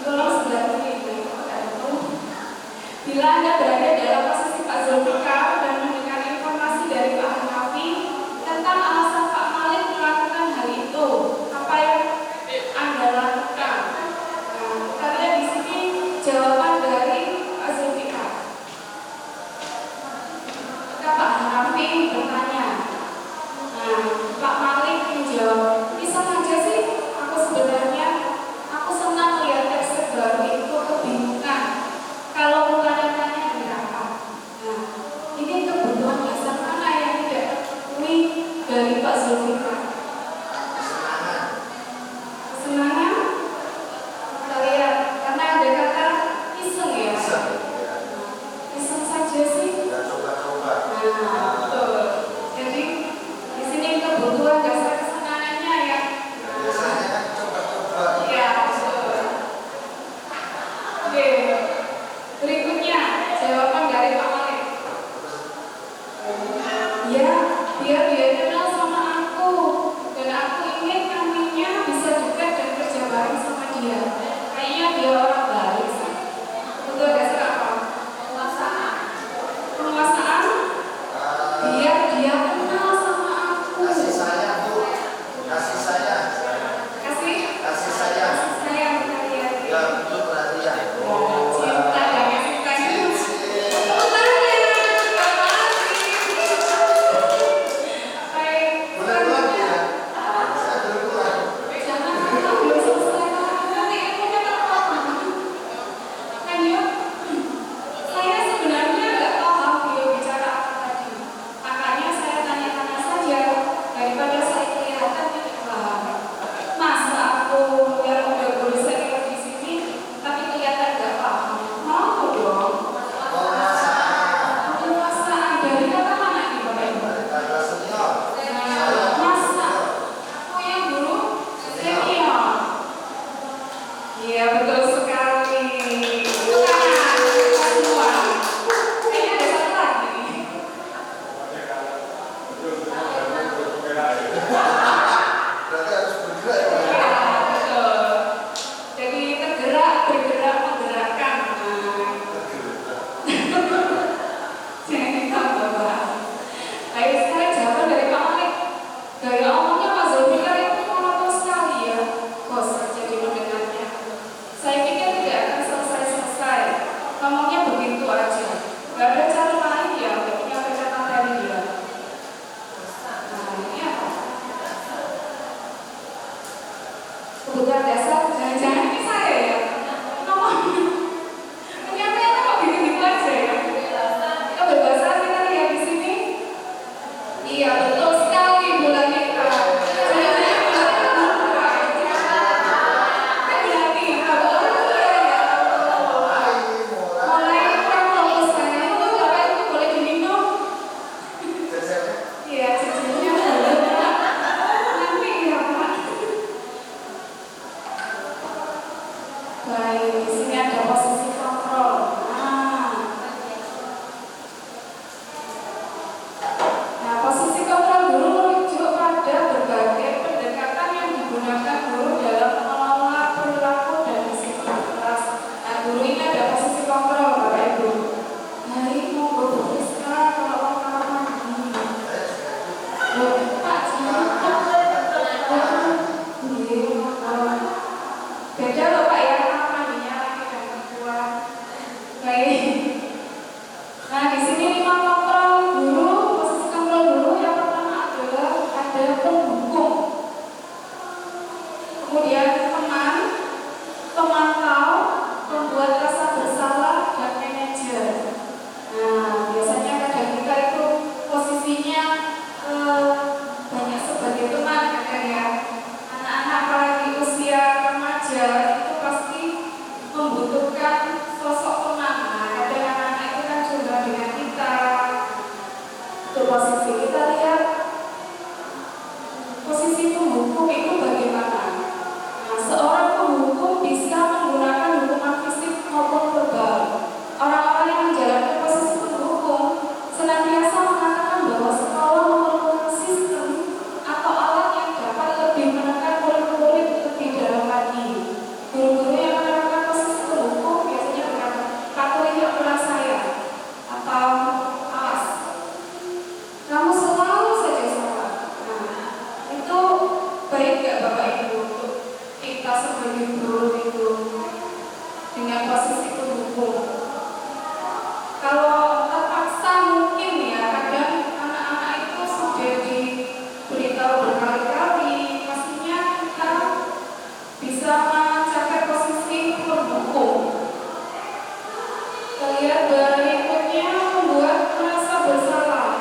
Speaker 3: tolong sebelah kiri itu. Bila Anda berada dalam posisi Pak Zulfikar dan mendengar informasi dari Pak Hanafi tentang alasan Pak Malik melakukan hal itu, apa yang Anda lakukan? Nah, kita lihat di sini jawaban dari Pak Zulfikar. Maka Pak Hanafi bertanya, nah, Pak Malik menjawab, bisa saja sih, aku senang lihat tekstur baru itu kebingungan. Kalau bukan tanya berapa? Nah, ini kebutuhan dasar mana yang tidak terpenuhi dari Pak Zulfikar? Kesenangan? Kita lihat, karena ada kata iseng ya. Iseng saja sih. Nah, betul. Jadi di sini kebutuhan dasar kesenangannya yang ya, betul. Oke. Berikutnya, jawaban dari Pak Malik. Ya, biar dia kenal sama aku. Dan aku ingin kaminya bisa dekat dan kerja bareng sama dia. Kayaknya dia orang baik sih. Betul dasar apa? Penguasaan. Penguasaan? Biar dia kenal sama aku.
Speaker 6: Kasih sayang, Bu. Kasih sayang.
Speaker 3: Kasih?
Speaker 6: Kasih sayang.
Speaker 3: Sayang kita lihat.
Speaker 6: Ya, betul perhatian.
Speaker 3: Cinta dan kasih sayang. Tepuk tangan ya, Pak Malik. Baik.
Speaker 6: Benar-benar ya. Saya benar-benar.
Speaker 3: Jangan kalau belum selesai nanti ilmunya terpotong. Kan yuk, saya sebenarnya nggak paham beliau bicara apa tadi. Makanya saya tanya-tanya saja daripada saya kelihatan tidak paham. Masa aku yang udah guru senior di sini tapi kelihatan nggak paham? Mau dong. Penguasaan dari kata mana nih Bapak Ibu?
Speaker 6: Kata senior.
Speaker 3: Masa aku yang dulu senior. Iya betul sekali. Tangan kita semua. Kayaknya ada satu lagi.
Speaker 6: Berarti harus bergerak ya, Pak.
Speaker 3: Iya betul. Jadi tergerak, bergerak, menggerakkan. Jangan ditambah Pak. Baik, sekarang jawaban dari Pak Malik. Gaya omongnya Pak Zulfikar itu monoton sekali ya. Bosan jadi mendengarnya. Saya pikir tidak akan selesai-selesai. Ngomongnya begitu aja. Gak ada cara lain ya untuk menyampaikan materi dia. Nah, ini apa? Kebutuhan dasar, jangan-jangan ini saya ya. Ngomong. Ternyata kok gitu-gitu aja ya. Kebebasan kita lihat di sini. Iya betul sekali Bu Lanita. Jangan-jangan berarti kalau iya ya. Mulai kalau saya itu Bapak Ibu boleh diminum. Iya, cicilnya boleh Pak. Nanti ya Pak. Baik, di sini ada posisi kontrol. Nah, posisi kontrol guru merujuk pada berbagai pendekatan yang digunakan guru dalam mengelola perilaku dan disiplin kelas. Nah, guru ini ada posisi kontrol, Bapak Ibu. Mari monggo Bu Rizka kalau mau kamar mandi. Loh, Pak, jangan. Iya, beda loh Pak ya, kamar mandinya laki dan perempuan. Baik. Nah, di sini 5 kontrol guru, posisi kontrol guru yang pertama adalah ada pendukung. Kemudian teman, pemantau, pembuat rasa bersalah, dan manajer. Nah, biasanya kadang kita itu posisinya banyak sebagai teman kadang ya. Anak-anak apalagi usia remaja itu pasti membutuhkan sosok teman. Nah, kadang anak-anak itu kan curhat dengan kita. Itu posisi kita lihat posisi pendukung itu bagaimana. Nah, bisa mencapai posisi pendukung. Kemudian berikutnya membuat merasa bersalah.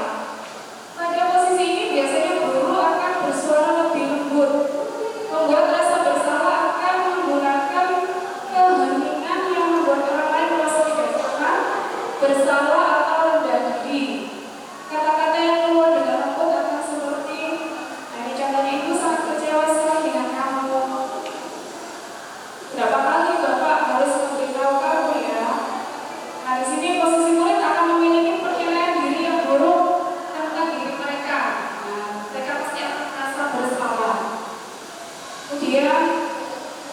Speaker 3: Pada posisi ini biasanya guru akan bersuara lebih lembut. Membuat rasa bersalah akan menggunakan keheningan yang membuat orang lain merasa tidak senang, bersalah atau rendah diri. Kata-kata yang keluar dengan lembut akan seperti, nah ini contohnya, ibu sangat kecewa sekali dengan kamu. Berapa kali Bapak harus memberitahu kamu ya? Nah di sini posisi murid akan memiliki penilaian diri yang buruk tentang diri mereka. Nah, mereka pasti akan merasa bersalah. Kemudian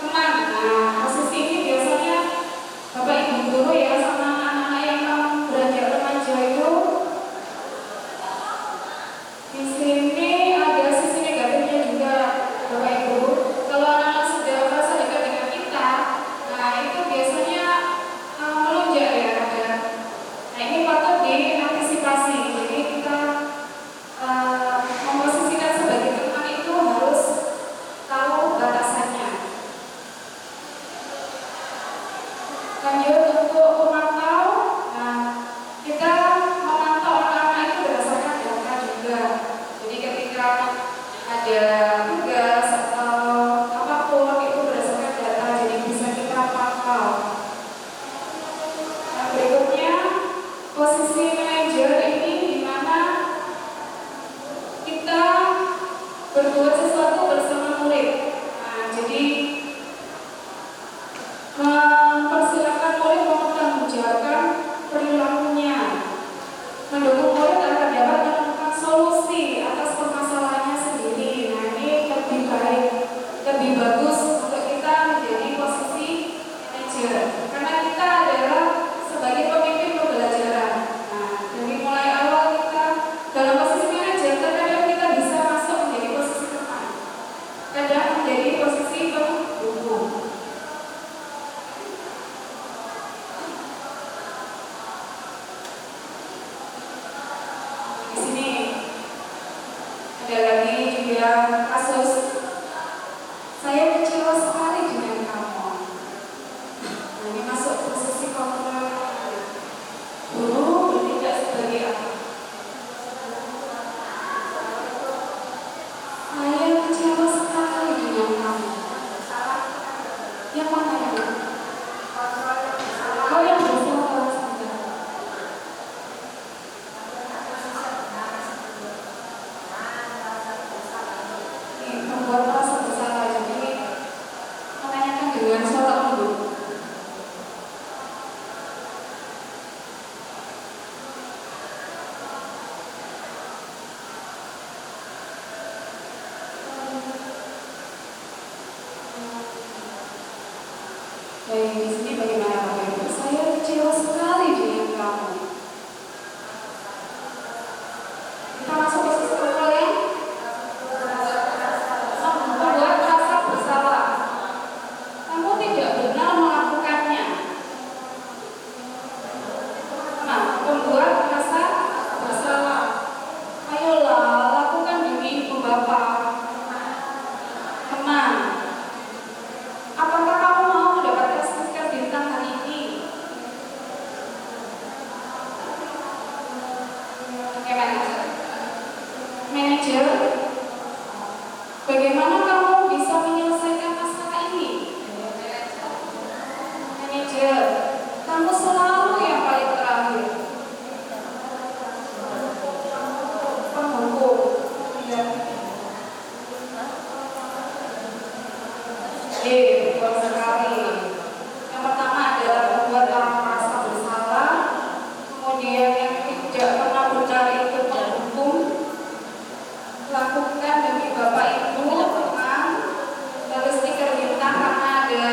Speaker 3: teman, nah posisi ini biasanya Bapak Ibu guru ya sama anak-anak yang beranjak remaja itu. Di sini ada sisi negatifnya juga Bapak Ibu. Kalau anak-anak sudah merasa dekat dengan kita, nah itu biasanya melunjak ya ada. Nah ini patut diantisipasi. Jadi kita memposisikan sebagai teman itu harus tahu batasannya. Lanjut untuk memantau. Nah kita memantau anak-anak itu berdasarkan data juga. Jadi ketika ada tugas atau apapun itu berdasarkan data, jadi bisa kita pantau. Nah, berikutnya posisi manajer ini di mana kita berbuat sesuatu bersama murid. Nah, jadi mempersilakan murid mempertanggungjawabkan perilakunya, mendukung murid agar dapat menemukan solusi atas permasalahannya sendiri. Nah ini lebih baik, lebih bagus untuk kita menjadi posisi manajer, karena kita adalah sebagai pemimpin pembelajaran. Nah dari mulai awal kita dalam posisi manajer, kadang kita bisa masuk menjadi posisi teman, kadang menjadi posisi pendukung. Di sini ada lagi juga kasus, saya kecewa sekali dengan kamu. Nah, ini masuk posisi kontrol. Guru bertindak sebagai apa? Saya kecewa sekali dengan kamu. Yang mana ya? Oh yang bersalah saja. Membuat merasa bersalah, jadi menanyakan dengan suara lembut. Baik, di sini bagaimana Bapak Ibu? Saya kecewa sekali dengan kamu. Kita masuk posisi kontrol ya. Membuat rasa bersalah. Kamu tidak benar melakukannya. Nah, membuat rasa bersalah. Ayolah, lakukan demi ibu bapak. Teman, apakah kamu mau mendapatkan sertifikat bintang hari ini? Bagaimana? Manajer, bagaimana kamu bisa menyelesaikan masalah ini? Manajer, kamu selalu yang paling terakhir. Pendukung, ya. Betul sekali. Yang pertama adalah membuat orang merasa bersalah. Kemudian yang tidak pernah mencari itu pendukung. Lakukan demi bapak ibu, teman. Lalu stiker bintang karena ada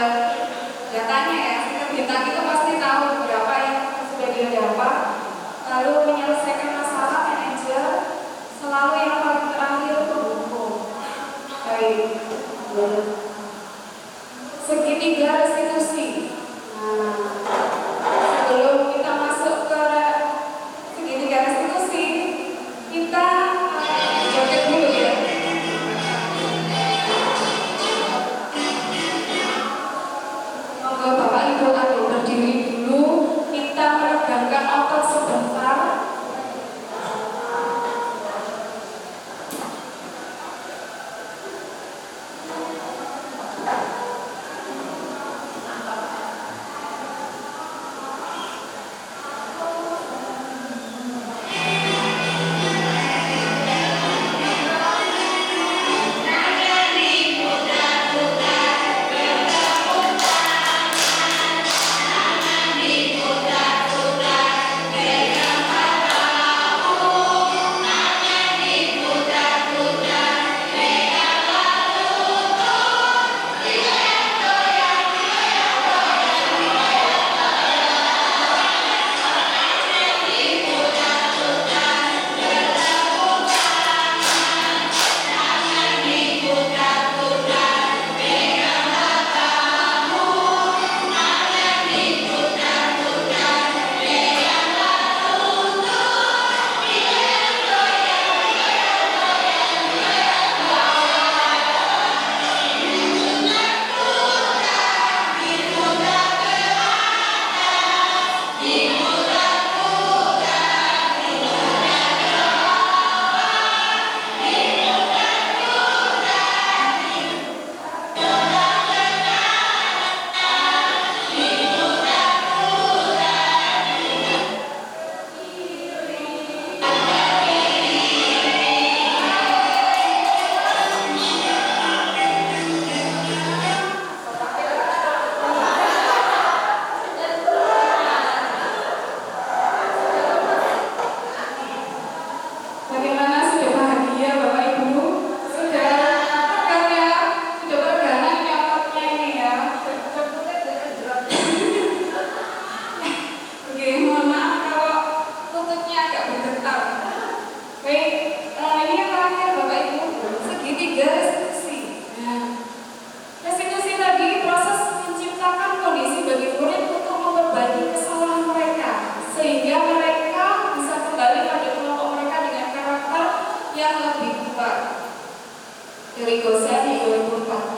Speaker 3: datanya ya. Stiker bintang itu pasti tahu berapa yang sudah dia dapat. Lalu menyelesaikan masalah manajer. Selalu yang paling terakhir pendukung. Baik. Segitiga restitusi. Nah, sebelum kita masuk ke segitiga restitusi, kita joget dulu ya. dosen di 2004.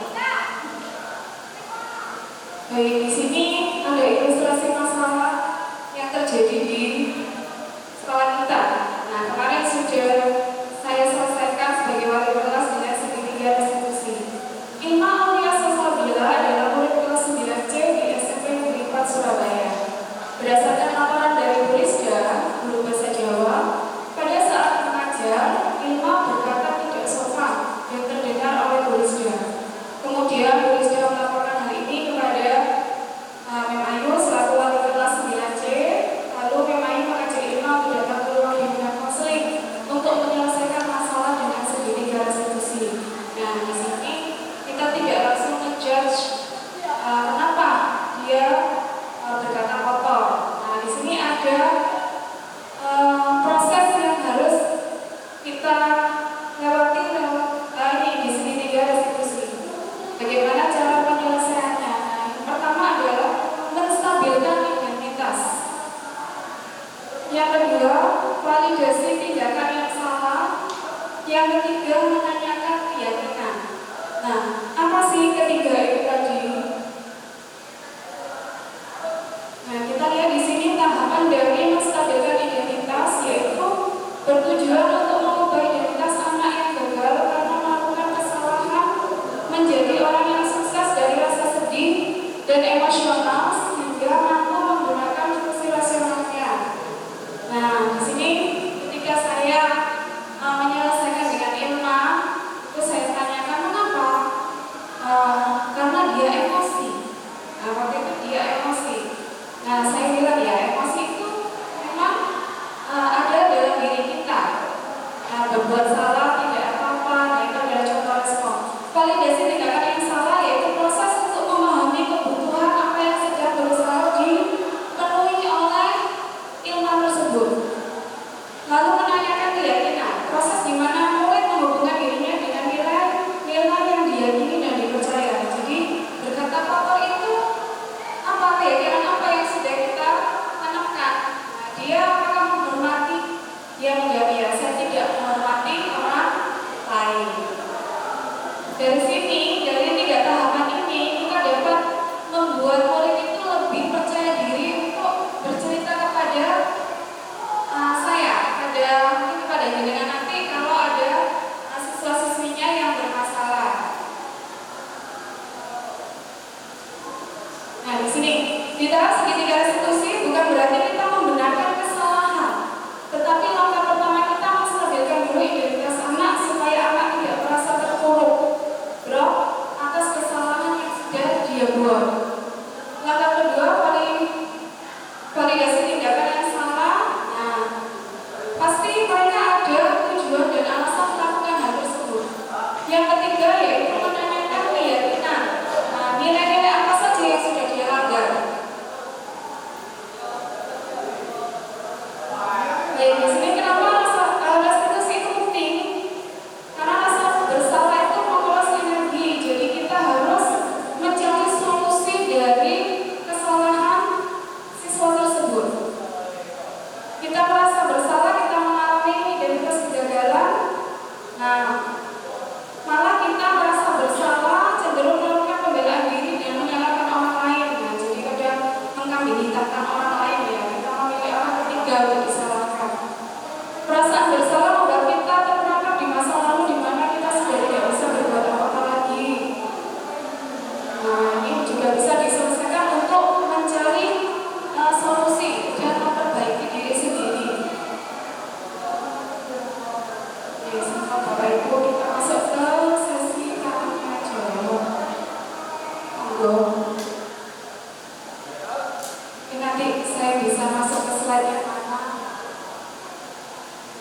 Speaker 3: Baik, di sini ada ilustrasi masalah yang terjadi di sekolah kita. Nah, kemarin sudah saya selesaikan sebagai wali kelas dengan segitiga restitusi. Ilma Aulia Salsabila adalah murid kelas 9C di SMP Negeri 4 Surabaya. Berdasarkan laporan dari Bu Rizda, guru bahasa Jawa, pada saat mengajar, Ilma berkata tidak sopan yang terdengar oleh Bu Rizda. Kemudian Bu Rizda melaporkan hal ini kepada Mem Ayu selaku wali kelas 9C. Lalu Mem Ayu mengajak Ilma untuk datang ke ruang bimbingan konseling untuk menyelesaikan masalah dengan segitiga restitusi. Nah, di sini kita tidak langsung ngejudge kenapa dia berkata kotor. Nah, di sini ada proses yang harus kita lewati ini di segitiga restitusi. Bagaimana cara penyelesaiannya? Nah, yang pertama adalah menstabilkan identitas. Yang kedua, validasi tindakan yang salah. Yang ketiga, menanyakan keyakinan. Nah, apa sih ketiga itu tadi? Nah, kita lihat di sini tahapan dari menstabilkan identitas, yaitu bertujuan untuk mengubah identitas anak yang gagal karena melakukan kesalahan menjadi orang yang sukses dari rasa sedih dan emosional sehingga mampu menggunakan fungsi rasionalnya. Nah, di sini ketika saya menyelesaikan dengan Ilma, itu saya tanyakan mengapa? Karena dia emosi. Nah, waktu itu dia emosi. Nah, saya bilang ya, emosi itu memang ada dalam diri kita. Nah, berbuat salah tidak apa-apa, nah itu adalah contoh respon. Validasi tindakan yang salah yaitu proses untuk memahami kebutuhan apa yang sedang berusaha dipenuhi oleh Ilma tersebut. Lalu menanyakan keyakinan, proses di mana murid menghubungkan dirinya dengan nilai yang diyakini dan dipercaya. Jadi berkata kotor itu apa, keyakinan apa yang sudah kita tanamkan. Nah, dia apakah menghormati? Dia menjawab ya, saya tidak menghormati orang lain. Dari sini, dari 3 tahapan ini, kita dapat membuat murid itu lebih percaya diri untuk bercerita kepada saya, mungkin kepada jenengan nanti kalau ada siswa-siswinya yang bermasalah. Nah, di sini di tahap segitiga restitusi bukan berarti kita membenarkan kesalahan, tetapi langkah pertama kita menstabilkan dulu identitas anak supaya anak tidak merasa terpuruk atas kesalahan yang sudah dia buat. Langkah kedua, validasi tindakan yang salah. Nah, pasti mereka ada tujuan dan alasan melakukan hal tersebut. Yang ketiga yaitu menanyakan keyakinan. Nah, nilai-nilai apa saja yang sudah dia langgar. Baik, di sini kenapa restitusi itu penting? Karena rasa bersalah itu menguras energi. Jadi kita harus mencari solusi dari kesalahan siswa tersebut. Kita merasa bersalah, kita mengalami identitas kegagalan. Nah, malah kita merasa bersalah, cenderung melakukan pembelaan diri dan menyalahkan orang lain. Nah, jadi kadang mengkambing hitamkan orang lain ya. Kita memilih orang ketiga untuk disalahkan. Perasaan bersalah membuat kita terperangkap di masa lalu di mana kita sudah tidak bisa berbuat apa-apa lagi. Nah, ini juga bisa diselesaikan untuk mencari solusi dan memperbaiki diri sendiri. Oke, sama Bapak Ibu kita masuk ke sesi tanya jawab. Monggo. Ini nanti saya bisa masuk ke slide yang mana?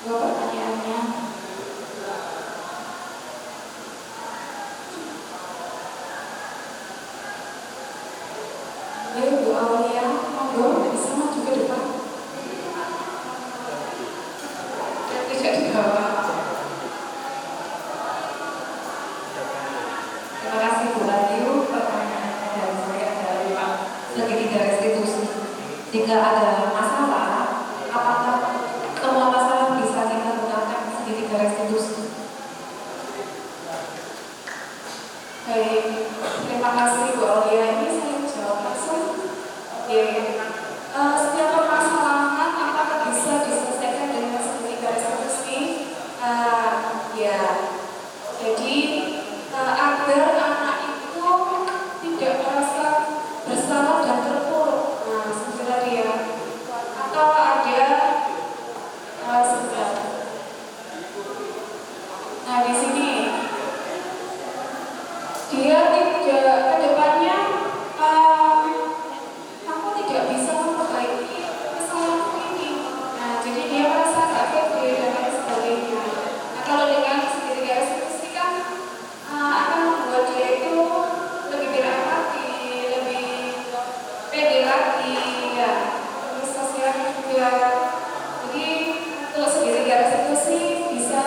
Speaker 3: Dua pertanyaannya. Oke, Bu Aulia, monggo bisa maju ke depan. Tidak dibawa. Terima kasih Bu Ayu. Pertanyaannya dari saya adalah segitiga restitusi. Jika ada masalah, apakah semua masalah bisa kita gunakan segitiga restitusi? Aulia ini saya jawab langsung. Setiap permasalahan apakah bisa diselesaikan dengan segitiga resolusi? Ya, jadi agar anak itu tidak merasa bersalah dan terpuruk. Sebenarnya dia atau ada sebentar. Nah, di sini dia tidak ke depannya aku tidak bisa memperbaiki kesalahan ini. Nah, jadi dia merasa gak pede dan lain sebagainya. Nah, kalau dengan segitiga resolusi kan akan membuat dia itu lebih berempati, lebih pede lagi, ya, terus sosial juga. Jadi untuk segitiga resolusi bisa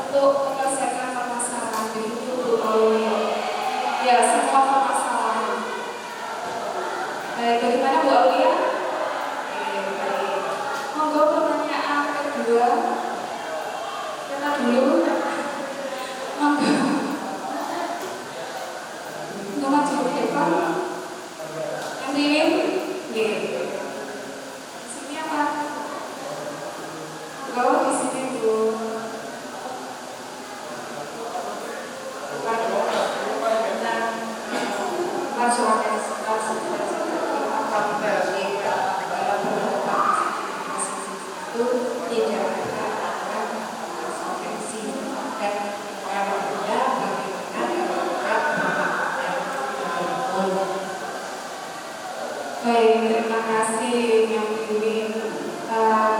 Speaker 3: untuk menyelesaikan permasalahan itu ya, semua permasalahan. Baik, bagaimana Bu Aulia? Baik. Monggo pertanyaan kedua. Kita dulu. Monggo. Monggo maju ke depan. Yang diin? Sini apa? Monggo di sini Bu. Baik, terima kasih yang dikirim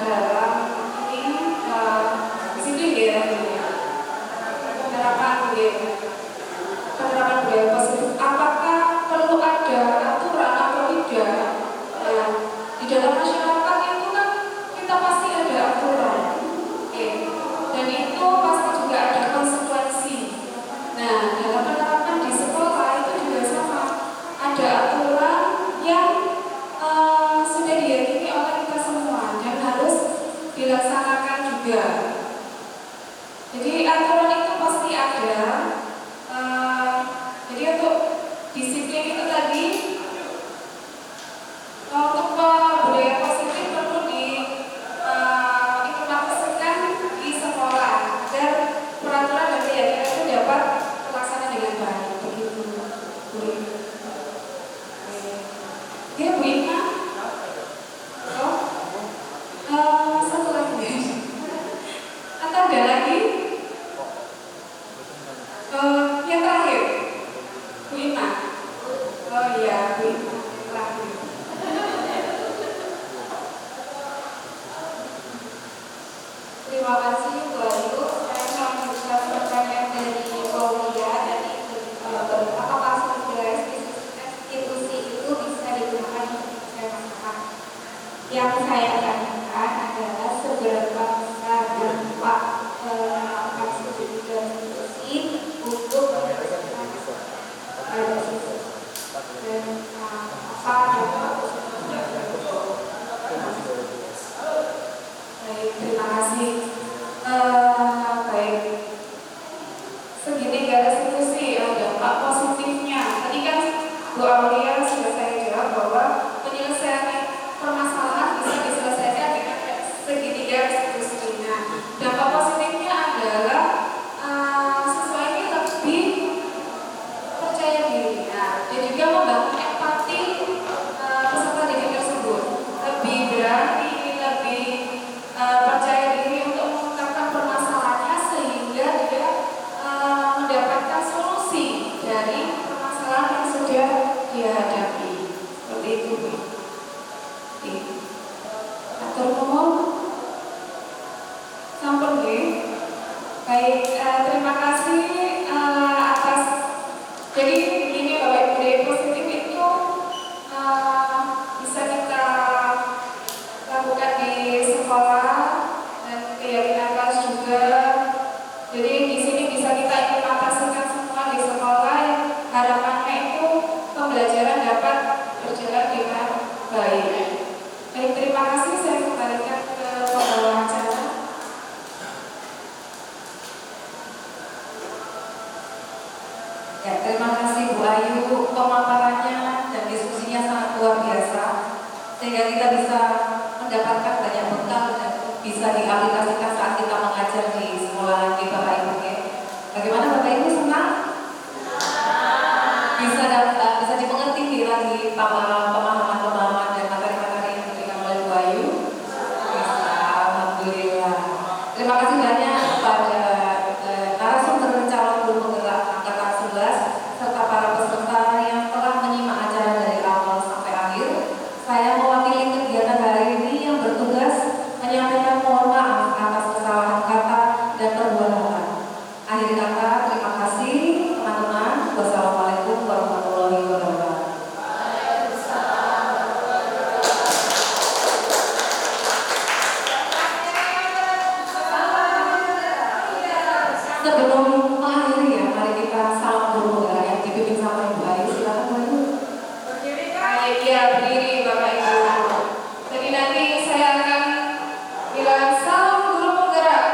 Speaker 3: dalam ini di sini ya, penerapan budaya positif. Apakah perlu ada aturan atau tidak? Di dalam masyarakat itu kan kita pasti ada aturan, dan itu pasti juga ada konsekuensi. Nah, dalam penerapan di sekolah itu juga sama, ada aturan yang sudah diyakini oleh kita semua dan harus dilaksanakan juga. Jadi aturan itu pasti ada. Jadi untuk disiplin itu tadi, untuk budaya positif perlu diimplementasikan di sekolah agar peraturan dan keyakinan itu dapat terlaksana dengan baik. Begitu, Bu. Ya, Bu Ina. Satu lagi. Atau ada lagi? Yang terakhir, Bu Ina. Oh iya, Bu Ina terakhir.
Speaker 1: Terima kasih Bu Ayu. Saya melanjutkan pertanyaan dari Aulia dari apakah segitiga institusi itu bisa digunakan untuk masyarakat? Yang saya tanyakan adalah seberapa besar dampak menerapkan segitiga institusi untuk menyelesaikan pada sisi dan apa dampak positifnya? Baik, terima kasih. Baik, segitiga restitusi dampak positifnya. Tadi kan Bu Aulia sudah saya jawab bahwa penyelesaian permasalahan bisa diselesaikan dengan segitiga restitusi. Nah, dampak positifnya adalah sesuai lebih percaya diri, dan juga membangun empati peserta didik tersebut, lebih berani, lebih percaya diri untuk mengungkapkan permasalahannya sehingga dia mendapatkan solusi dari permasalahan yang sudah dihadapi. sehingga kita bisa mendapatkan banyak bekal dan bisa diaplikasikan saat kita mengajar di sekolah lagi Bapak Ibu ya. Bagaimana Bapak Ibu, senang? Bisa dimengerti lagi pemahaman-pemahaman dan materi-materi yang diberikan oleh Bu Ayu? Bisa, alhamdulillah. Terima kasih banyak kepada narasumber calon guru penggerak angkatan 11 serta para peserta yang telah menyimak acara dari awal sampai akhir. Saya mewakili kegiatan hari ini yang bertugas menyampaikan mohon maaf atas kesalahan kata dan perbuatan. Akhir kata, terima kasih teman-teman. Wassalamualaikum warahmatullahi wabarakatuh. Sebelum mengakhiri ya, mari kita salam dulu ya, yang dipimpin sama Ibu Ayu. Silakan Bu Ayu.
Speaker 3: Iya, berdiri Bapak Ibu. Jadi nanti saya akan bilang salam guru penggerak.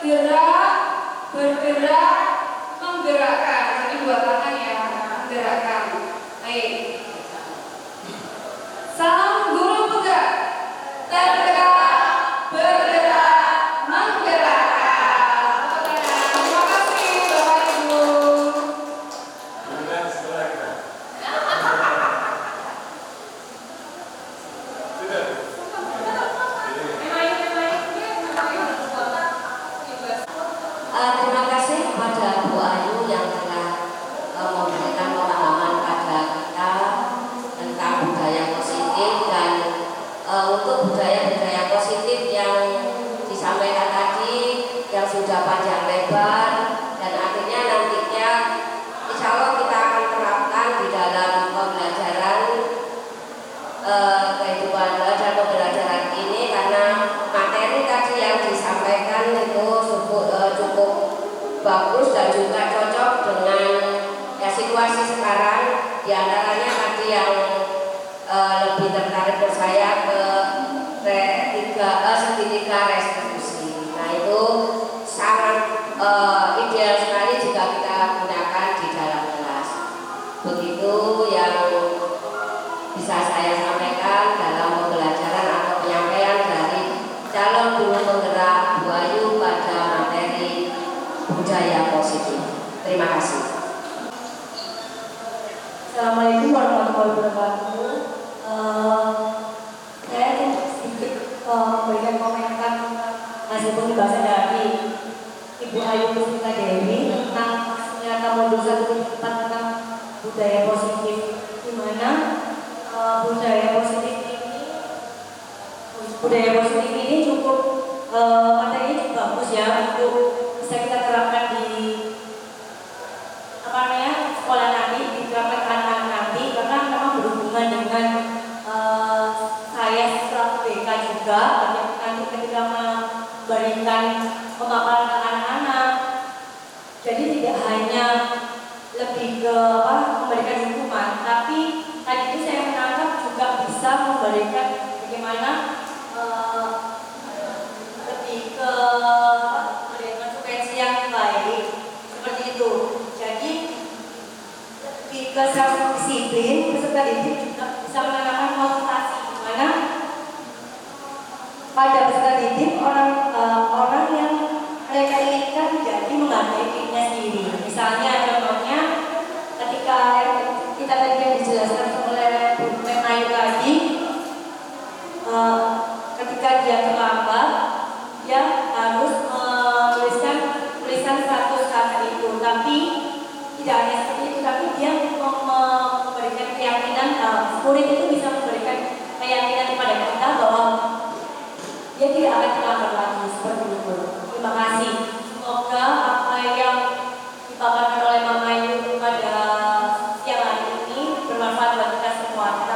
Speaker 3: Tergerak, bergerak, menggerakkan. Jadi dua tangan ya, menggerakkan. Baik. Salam guru penggerak. Tergerak, bergerak, menggerakkan. Terima kasih Bapak Ibu.
Speaker 5: Kemudian setelah kita. Sudah.
Speaker 2: Terima kasih kepada Bu Ayu yang telah memberikan pemahaman pada kita tentang budaya positif dan untuk budaya-budaya positif yang disampaikan tadi yang sudah panjang lebar dan akhirnya nantinya insya Allah kita akan terapkan di dalam pembelajaran kehidupan dan pembelajaran ini karena materi tadi yang disampaikan itu cukup bagus dan juga cocok dengan ya, situasi sekarang. Di antaranya tadi yang lebih tertarik ke saya ke segitiga restitusi. Nah itu sangat ideal sekali jika kita gunakan di dalam kelas. Begitu yang bisa saya sampaikan dalam pembelajaran atau penyampaian dari calon guru penggerak Bu Ayu pada materi budaya positif. Terima kasih.
Speaker 4: Assalamualaikum warahmatullahi wabarakatuh. Saya sedikit memberikan komentar hasil pembahasan dari Ibu Ayu Pustika Dewi tentang nyata modul 1 tentang budaya positif, di mana budaya positif ini cukup materinya cukup bagus ya untuk bisa kita terapkan di sekolah nanti, diterapkan anak nanti karena memang berhubungan dengan saya selaku BK juga nanti ketika memberikan pemaparan ke anak-anak. Jadi tidak hanya lebih ke memberikan hukuman, tapi tadi itu saya menangkap juga bisa memberikan bagaimana lebih ke konsekuensi yang baik seperti itu. Jadi lebih ke self disiplin, peserta didik juga bisa menanamkan motivasi di mana pada peserta didik orang yang mereka inginkan menjadi menghargai dirinya sendiri. Misalnya contohnya ketika kita tadi yang dijelaskan oleh Bu Ayu tadi, ketika dia terlambat, dia harus menuliskan tulisan status karena itu. Tapi tidak hanya seperti itu, tapi dia memberikan keyakinan, murid itu bisa memberikan keyakinan kepada kita bahwa dia tidak akan terlambat lagi seperti itu. Terima kasih. Semoga apa yang dipaparkan oleh Mama Ayu pada siang hari ini bermanfaat buat kita semua.